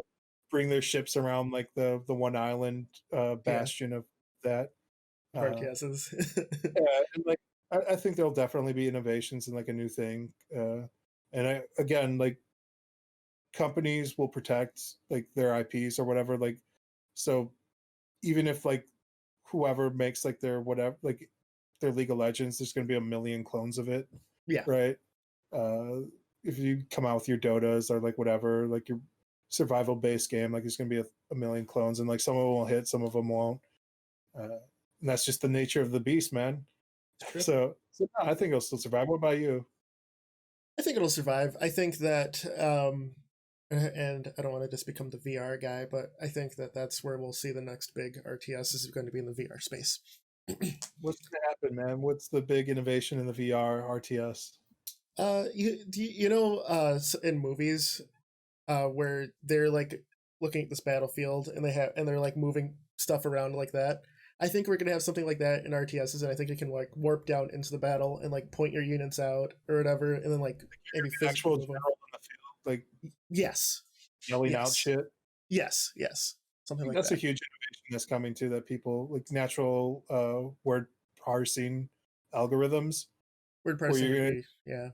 Speaker 1: bring their ships around like the one island
Speaker 2: Yeah,
Speaker 1: bastion of that.
Speaker 2: of
Speaker 1: Uh,
Speaker 2: RTSs.
Speaker 1: yeah, and like I think there'll definitely be innovations and like a new thing. And I again like companies will protect like their IPs or whatever. Like so even if like whoever makes like their whatever like their League of Legends, there's going to be a million clones of it,
Speaker 2: Yeah,
Speaker 1: right? Uh, if you come out with your Dotas or like whatever, like your survival based game, like there's going to be a million clones, and like some of them will hit, some of them won't. And that's just the nature of the beast, man.
Speaker 2: it's true.
Speaker 1: So no, I think it'll still survive. What about you?
Speaker 2: I think it'll survive. I think that, and I don't want to just become the VR guy, but I think that that's where we'll see the next big RTS is going to be in the VR space.
Speaker 1: What's going to happen, man? What's the big innovation in the VR RTS?
Speaker 2: In movies, where they're like looking at this battlefield and they're like moving stuff around like that. I think we're gonna have something like that in RTSs, and I think it can like warp down into the battle and like point your units out or whatever, and then like maybe
Speaker 1: An
Speaker 2: physically
Speaker 1: actual
Speaker 2: move them.
Speaker 1: general in the field, like
Speaker 2: Yes,
Speaker 1: yelling out
Speaker 2: yes,
Speaker 1: shit.
Speaker 2: yes,
Speaker 1: I
Speaker 2: something
Speaker 1: think
Speaker 2: like
Speaker 1: that's a
Speaker 2: that.
Speaker 1: huge innovation that's coming too. That people like natural word parsing algorithms,
Speaker 2: Word
Speaker 1: where
Speaker 2: parsing
Speaker 1: you're
Speaker 2: would
Speaker 1: gonna
Speaker 2: be yeah,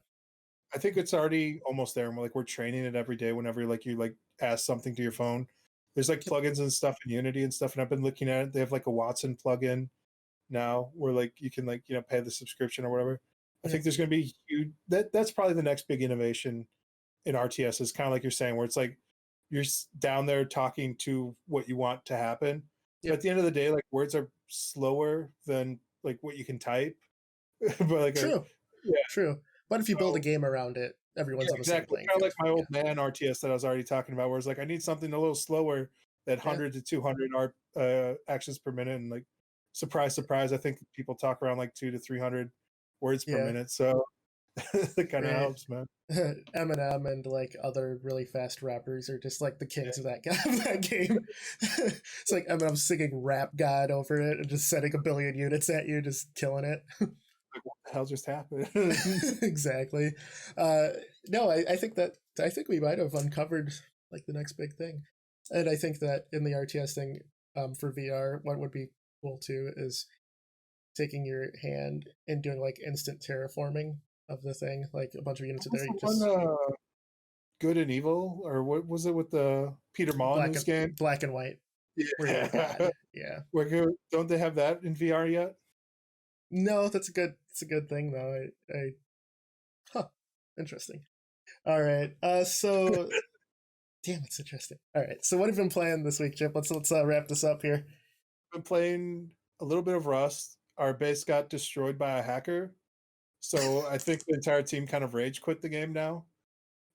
Speaker 1: I think it's already almost there, and we're training it every day. Whenever like you like ask something to your phone, there's like
Speaker 2: yep,
Speaker 1: plugins and stuff in Unity and stuff. And I've been looking at it. They have like a Watson plugin now, where like you can like pay the subscription or whatever. I
Speaker 2: yeah,
Speaker 1: think there's going to be huge. That's probably the next big innovation in RTS. Is kind of like you're saying, where it's like you're down there talking to what you want to happen. But
Speaker 2: yep.
Speaker 1: at the end of the day, like words are slower than like what you can type. But like a
Speaker 2: True,
Speaker 1: yeah,
Speaker 2: true. But if you build a
Speaker 1: So
Speaker 2: game around it, everyone's
Speaker 1: yeah,
Speaker 2: on the same
Speaker 1: exactly.
Speaker 2: playing
Speaker 1: Kind of
Speaker 2: field.
Speaker 1: like my
Speaker 2: Yeah.
Speaker 1: old man RTS that I was already talking about, where it's like I need something a little slower, that
Speaker 2: Yeah.
Speaker 1: 100 to 200 actions per minute, and like surprise, surprise, I think people talk around like 2 to 300 words per
Speaker 2: Yeah.
Speaker 1: minute, so it kind of
Speaker 2: Right.
Speaker 1: helps, man.
Speaker 2: Eminem and like other really fast rappers are just like the kings of that of that game. It's like Eminem singing "Rap God" over it and just sending a billion units at you, just killing it.
Speaker 1: Like, what the hell just happened?
Speaker 2: Exactly. No, I think we might have uncovered like the next big thing, and I think that in the RTS thing for VR, what would be cool too is taking your hand and doing like instant terraforming of the thing, like a bunch of units
Speaker 1: What
Speaker 2: are
Speaker 1: was
Speaker 2: there.
Speaker 1: the
Speaker 2: You
Speaker 1: one,
Speaker 2: just
Speaker 1: Good and Evil, or what was it with the Peter Molyneux's game?
Speaker 2: black and white, where you're a
Speaker 1: Yeah.
Speaker 2: god. Yeah.
Speaker 1: Don't they have that in VR yet?
Speaker 2: No, that's a good. It's a good thing though. Huh. Interesting. All right. So damn, it's interesting. All right. So what have you been playing this week, Chip? Let's wrap this up here.
Speaker 1: Been playing a little bit of Rust. Our base got destroyed by a hacker, so I think the entire team kind of rage quit the game now.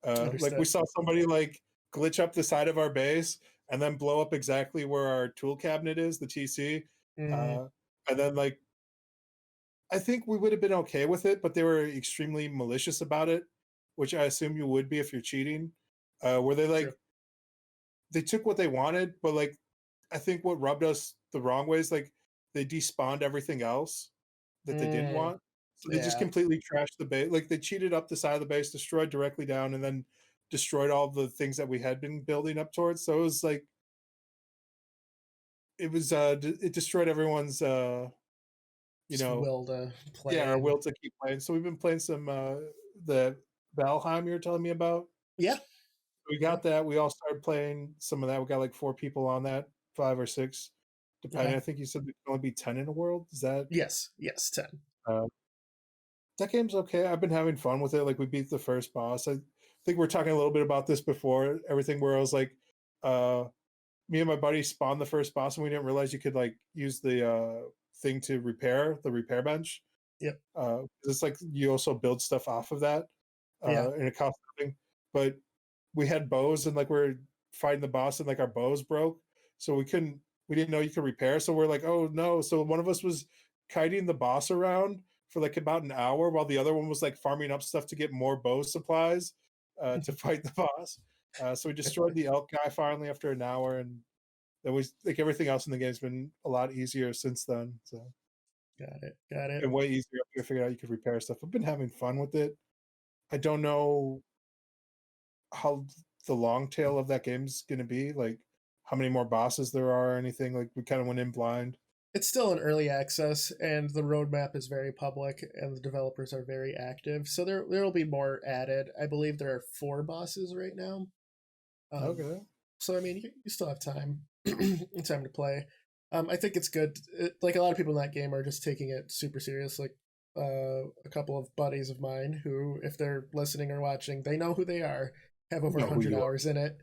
Speaker 1: Like we
Speaker 2: Understood.
Speaker 1: saw somebody like glitch up the side of our base and then blow up exactly where our tool cabinet is, the TC.
Speaker 2: Mm,
Speaker 1: Uh, and then like I think we would have been okay with it, but they were extremely malicious about it, which I assume you would be if you're cheating. Where they
Speaker 2: true.
Speaker 1: like they took what they wanted, but like I think what rubbed us the wrong way is like they despawned everything else that they didn't
Speaker 2: Mm,
Speaker 1: want. So they just
Speaker 2: yeah.
Speaker 1: completely trashed the base. Like they cheated up the side of the base, destroyed directly down, and then destroyed all the things that we had been building up towards. So it was like it destroyed everyone's you
Speaker 2: Just
Speaker 1: know,
Speaker 2: will to
Speaker 1: yeah,
Speaker 2: play
Speaker 1: our
Speaker 2: and
Speaker 1: will to keep playing. So we've been playing some the Valheim you were telling me about.
Speaker 2: yeah.
Speaker 1: We
Speaker 2: Yeah.
Speaker 1: got that. We all started playing some of that. We got like 4 people on that, 5 or 6, depending.
Speaker 2: Okay.
Speaker 1: I think you said there can only be 10 in the world. Is that
Speaker 2: Yes. Yes. 10.
Speaker 1: uh, that game's okay. I've been having fun with it. Like we beat the first boss. I think we're talking a little bit about this before. Everything where I was like, uh, me and my buddy spawned the first boss, and we didn't realize you could like use the thing to repair the repair bench.
Speaker 2: Yep.
Speaker 1: It's like you also build stuff off of that,
Speaker 2: Yeah.
Speaker 1: and it costs nothing. But we had bows, and like we're fighting the boss, and like our bows broke, so we didn't know you could repair. So we're like, oh no. So one of us was kiting the boss around for like about an hour, while the other one was like farming up stuff to get more bow supplies to fight the boss. So we destroyed the elk guy finally after an hour, and then we like everything else in the game's been a lot easier since then. So
Speaker 2: Got it. Got it.
Speaker 1: and way easier after I figured out you could repair stuff. I've been having fun with it. I don't know how the long tail of that game's going to be, like how many more bosses there are or anything. Like we kind of went in blind.
Speaker 2: It's still in early access, and the roadmap is very public, and the developers are very active. So there will be more added. I believe there are 4 bosses right now.
Speaker 1: Okay.
Speaker 2: So I mean, you still have time, time to play. I think it's good. Like a lot of people in that game are just taking it super serious. Like a couple of buddies of mine who, if they're listening or watching, they know who they are. Have
Speaker 1: You
Speaker 2: over
Speaker 1: know who
Speaker 2: 100
Speaker 1: you are.
Speaker 2: hours in it.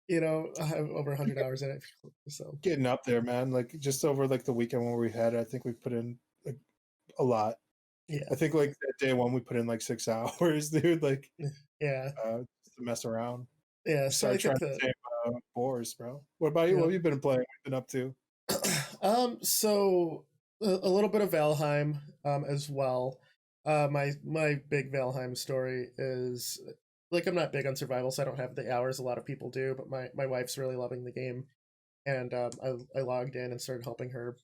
Speaker 2: Have over 100 hours in it. So
Speaker 1: Getting up there, man. Like just over like the weekend where we had it, I think we put in like a lot.
Speaker 2: yeah,
Speaker 1: I think like that day one we put in like 6 hours, dude. Like
Speaker 2: yeah,
Speaker 1: just to mess around.
Speaker 2: yeah.
Speaker 1: We
Speaker 2: So I
Speaker 1: started trying
Speaker 2: think
Speaker 1: to
Speaker 2: that
Speaker 1: tame boars, bro. What about you? What
Speaker 2: yeah.
Speaker 1: have you been playing? What have you been up to?
Speaker 2: So a little bit of Valheim as well. My big Valheim story is like I'm not big on survival, so I don't have the hours a lot of people do. But my wife's really loving the game, and I logged in and started helping her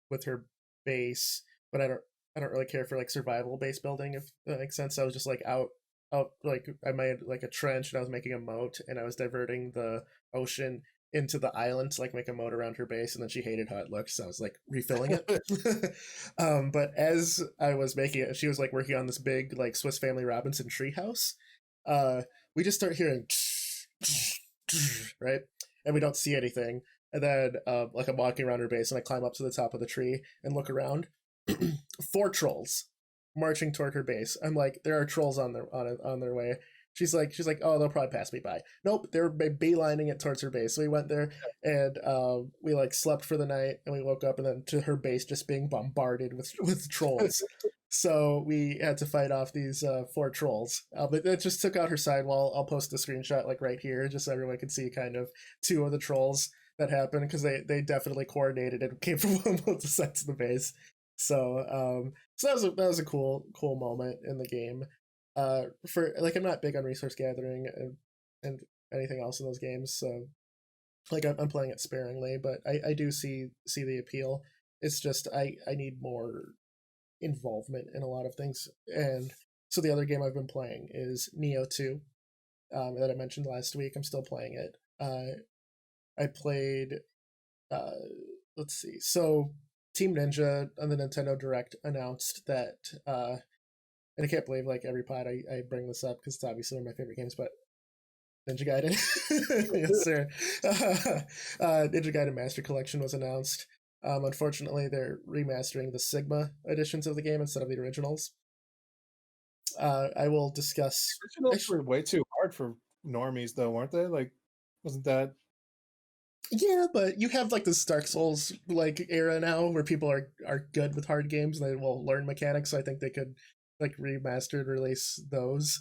Speaker 2: with her base. But I don't really care for like survival base building if that makes sense. I was just like out like I made like a trench and I was making a moat and I was diverting the ocean into the island to like make a moat around her base, and then she hated how it looked, so I was like refilling it. But as I was making it, she was like working on this big like Swiss Family Robinson treehouse. Uh, we just start hearing right, and we don't see anything. And then like I'm walking around her base, and I climb up to the top of the tree and look around. 4 trolls marching toward her base. I'm like, there are trolls on their way. She's like, oh, they'll probably pass me by. Nope, they were beelining it towards her base. So we went there and we like slept for the night, and we woke up and then to her base just being bombarded with trolls. So we had to fight off these 4 trolls. But that just took out her sidewall. I'll post the screenshot like right here, just so everyone can see kind of 2 of the trolls that happened, because they definitely coordinated and came from both sides of the base. So that was a cool moment in the game. For like, I'm not big on resource gathering and anything else in those games, so like I'm playing it sparingly, but I do see the appeal. It's just I need more involvement in a lot of things. And so the other game I've been playing is Neo 2, that I mentioned last week. I'm still playing it. I played, let's see. So Team Ninja on the Nintendo Direct announced that, and I can't believe like every pod I bring this up because it's obviously one of my favorite games, but Ninja Gaiden, yes sir. Ninja Gaiden Master Collection was announced. Unfortunately, they're remastering the Sigma editions of the game instead of the originals. I will discuss.
Speaker 1: The originals were way too hard for normies, though, weren't they? Like, wasn't that?
Speaker 2: Yeah, but you have like this Dark Souls like era now where people are good with hard games and they will learn mechanics. So I think they could like remastered release those.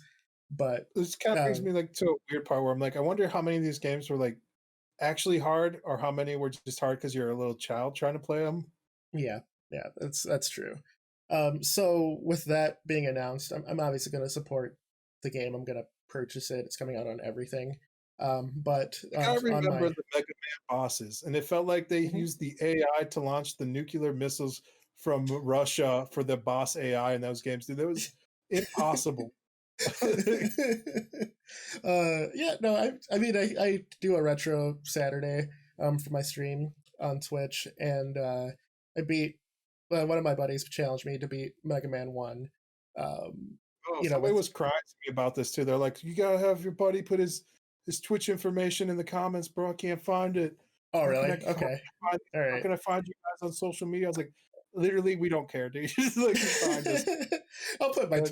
Speaker 2: But
Speaker 1: This kind of brings me like to a weird part where I'm like, I wonder how many of these games were like actually hard, or how many were just hard because you're a little child trying to play them.
Speaker 2: Yeah, that's true. So with that being announced, I'm obviously going to support the game. I'm going to purchase it. It's coming out on everything. But
Speaker 1: I
Speaker 2: on
Speaker 1: remember
Speaker 2: my
Speaker 1: the Mega Man bosses, and it felt like they
Speaker 2: Mhm.
Speaker 1: used the AI to launch the nuclear missiles from Russia for the boss AI in those games. Dude, that was impossible.
Speaker 2: Yeah, no, I mean I do a retro Saturday for my stream on Twitch, and I beat one of my buddies challenged me to beat Mega Man 1. Um,
Speaker 1: Oh,
Speaker 2: you know,
Speaker 1: somebody
Speaker 2: with
Speaker 1: was crying to me about this too. They're like, "You gotta have your buddy put his Twitch information in the comments, bro. I can't find it.
Speaker 2: oh
Speaker 1: How can
Speaker 2: really?
Speaker 1: I
Speaker 2: Okay,
Speaker 1: find
Speaker 2: all
Speaker 1: how
Speaker 2: right.
Speaker 1: can I find you guys on social media?" I was like, "Literally, we don't care, dude. Just find us."
Speaker 2: I'll put
Speaker 1: But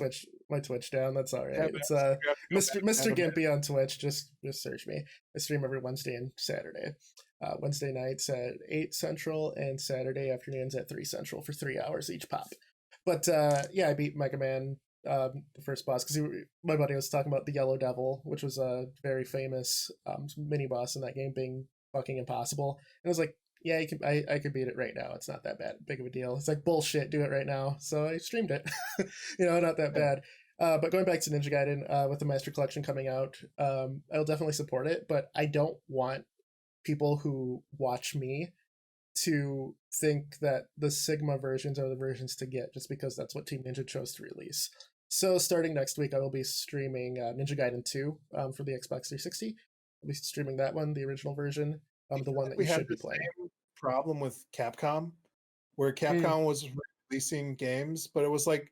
Speaker 2: my Twitch down. That's all
Speaker 1: yeah,
Speaker 2: right.
Speaker 1: man,
Speaker 2: It's
Speaker 1: so you have to go back and
Speaker 2: Mister
Speaker 1: have a
Speaker 2: Gimpy on Twitch. Just search me. I stream every Wednesday and Saturday. Wednesday nights at 8 Central and Saturday afternoons at 3 Central for 3 hours each pop. But yeah, I beat Mega Man, the first boss, because my buddy was talking about the Yellow Devil, which was a very famous mini boss in that game being fucking impossible. And I was like, yeah, I could beat it right now. It's not that big of a deal. It's like, bullshit, do it right now. So I streamed it. Not that
Speaker 1: yeah.
Speaker 2: bad. But going back to Ninja Gaiden, with the Master Collection coming out, I'll definitely support it. But I don't want people who watch me to think that the Sigma versions are the versions to get just because that's what Team Ninja chose to release. So starting next week, I will be streaming Ninja Gaiden 2 for the Xbox 360. I'll be streaming that one, the original version,
Speaker 1: I
Speaker 2: the
Speaker 1: feel
Speaker 2: one
Speaker 1: like
Speaker 2: that
Speaker 1: we
Speaker 2: you
Speaker 1: had
Speaker 2: should be
Speaker 1: the
Speaker 2: playing.
Speaker 1: same problem with Capcom, where
Speaker 2: Mm.
Speaker 1: Capcom was releasing games, but it was like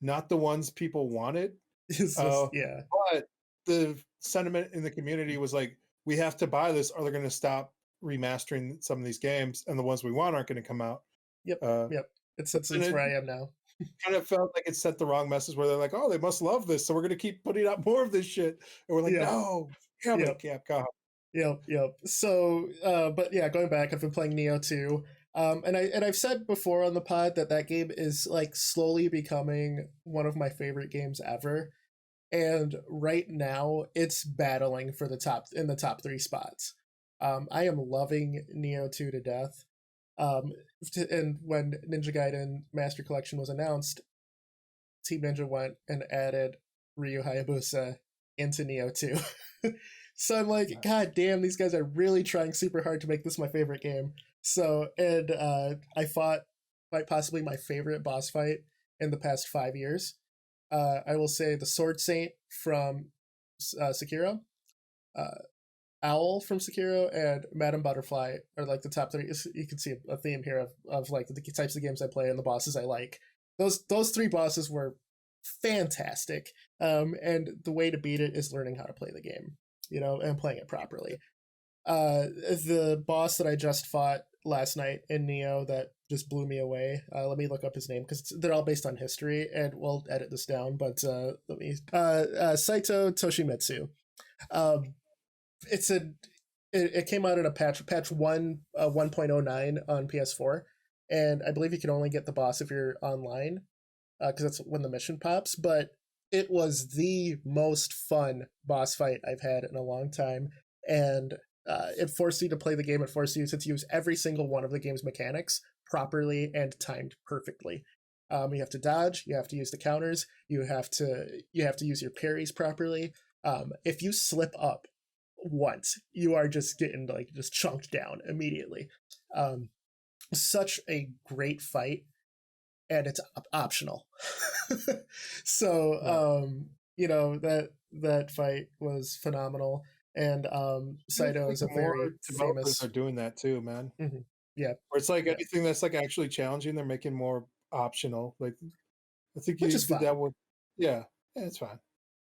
Speaker 1: not the ones people wanted.
Speaker 2: It's just,
Speaker 1: Uh,
Speaker 2: yeah.
Speaker 1: but the sentiment in the community was like, we have to buy this, or they're going to stop remastering some of these games, and the ones we want aren't going to come out.
Speaker 2: Yep,
Speaker 1: Uh,
Speaker 2: yep.
Speaker 1: and
Speaker 2: It's
Speaker 1: it
Speaker 2: where I am now.
Speaker 1: kind of felt like it sent the wrong message, where they're like, "Oh, they must love this, so we're going to keep putting out more of this shit." And we're like,
Speaker 2: Yep,
Speaker 1: "No, damn it,
Speaker 2: yep.
Speaker 1: Capcom."
Speaker 2: Yep. So, but yeah, going back, I've been playing Neo 2. And I've said before on the pod that game is like slowly becoming one of my favorite games ever. And right now, it's battling for the top 3 spots. I am loving Neo 2 to death. Um, and when Ninja Gaiden Master Collection was announced, Team Ninja went and added Ryu Hayabusa into Neo 2. So I'm like, God damn, these guys are really trying super hard to make this my favorite game. So, and I fought quite possibly my favorite boss fight in the past 5 years. I will say the Sword Saint from Sekiro, uh, Owl from Sekiro, and Madame Butterfly are like the top 3. You can see a theme here of like the types of games I play and the bosses I like. Those 3 bosses were fantastic. And the way to beat it is learning how to play the game, and playing it properly. The boss that I just fought last night in Neo that just blew me away. Let me look up his name because they're all based on history, and we'll edit this down. But let me Saito Toshimitsu. Um, it's a it came out in a patch 1.09 on PS4, and I believe you can only get the boss if you're online because that's when the mission pops. But it was the most fun boss fight I've had in a long time, and it forced you to play the game. It forced you to use every single one of the game's mechanics properly and timed perfectly. You have to dodge. You have to use the counters. You have to use your parries properly. If you slip up once, you are just getting like just chunked down immediately. Such a great fight, and it's optional. So that fight was phenomenal. And Saito is a very
Speaker 1: developers
Speaker 2: famous.
Speaker 1: are doing that too, man.
Speaker 2: Mhm. Yeah,
Speaker 1: Or it's like anything that's like actually challenging, they're making more optional. Like I think
Speaker 2: which
Speaker 1: you
Speaker 2: is
Speaker 1: did
Speaker 2: fine.
Speaker 1: that one. Yeah, it's fine.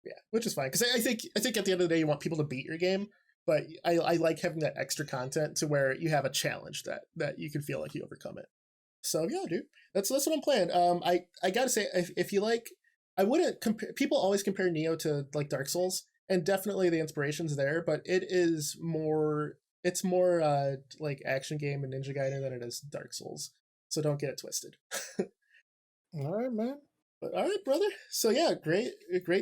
Speaker 2: Yeah, which is fine because I think at the end of the day you want people to beat your game, but I like having that extra content to where you have a challenge that you can feel like you overcome it. So yeah, dude, that's what I'm playing. I gotta say, if you like, I wouldn't compare. People always compare Neo to like Dark Souls, and definitely the inspiration's there, but it's more like action game and Ninja Gaiden than it is Dark Souls. So don't get it twisted.
Speaker 1: All right, man.
Speaker 2: But all right, brother. So yeah, great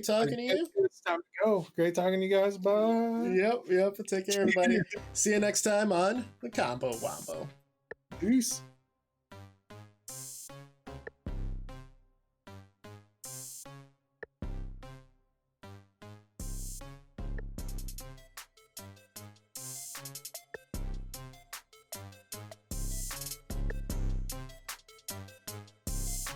Speaker 2: talking to you.
Speaker 1: It's time to go. Great talking to you guys. Bye.
Speaker 2: Yep. Take care, everybody. See you next time on the Combo Wombo.
Speaker 1: Peace.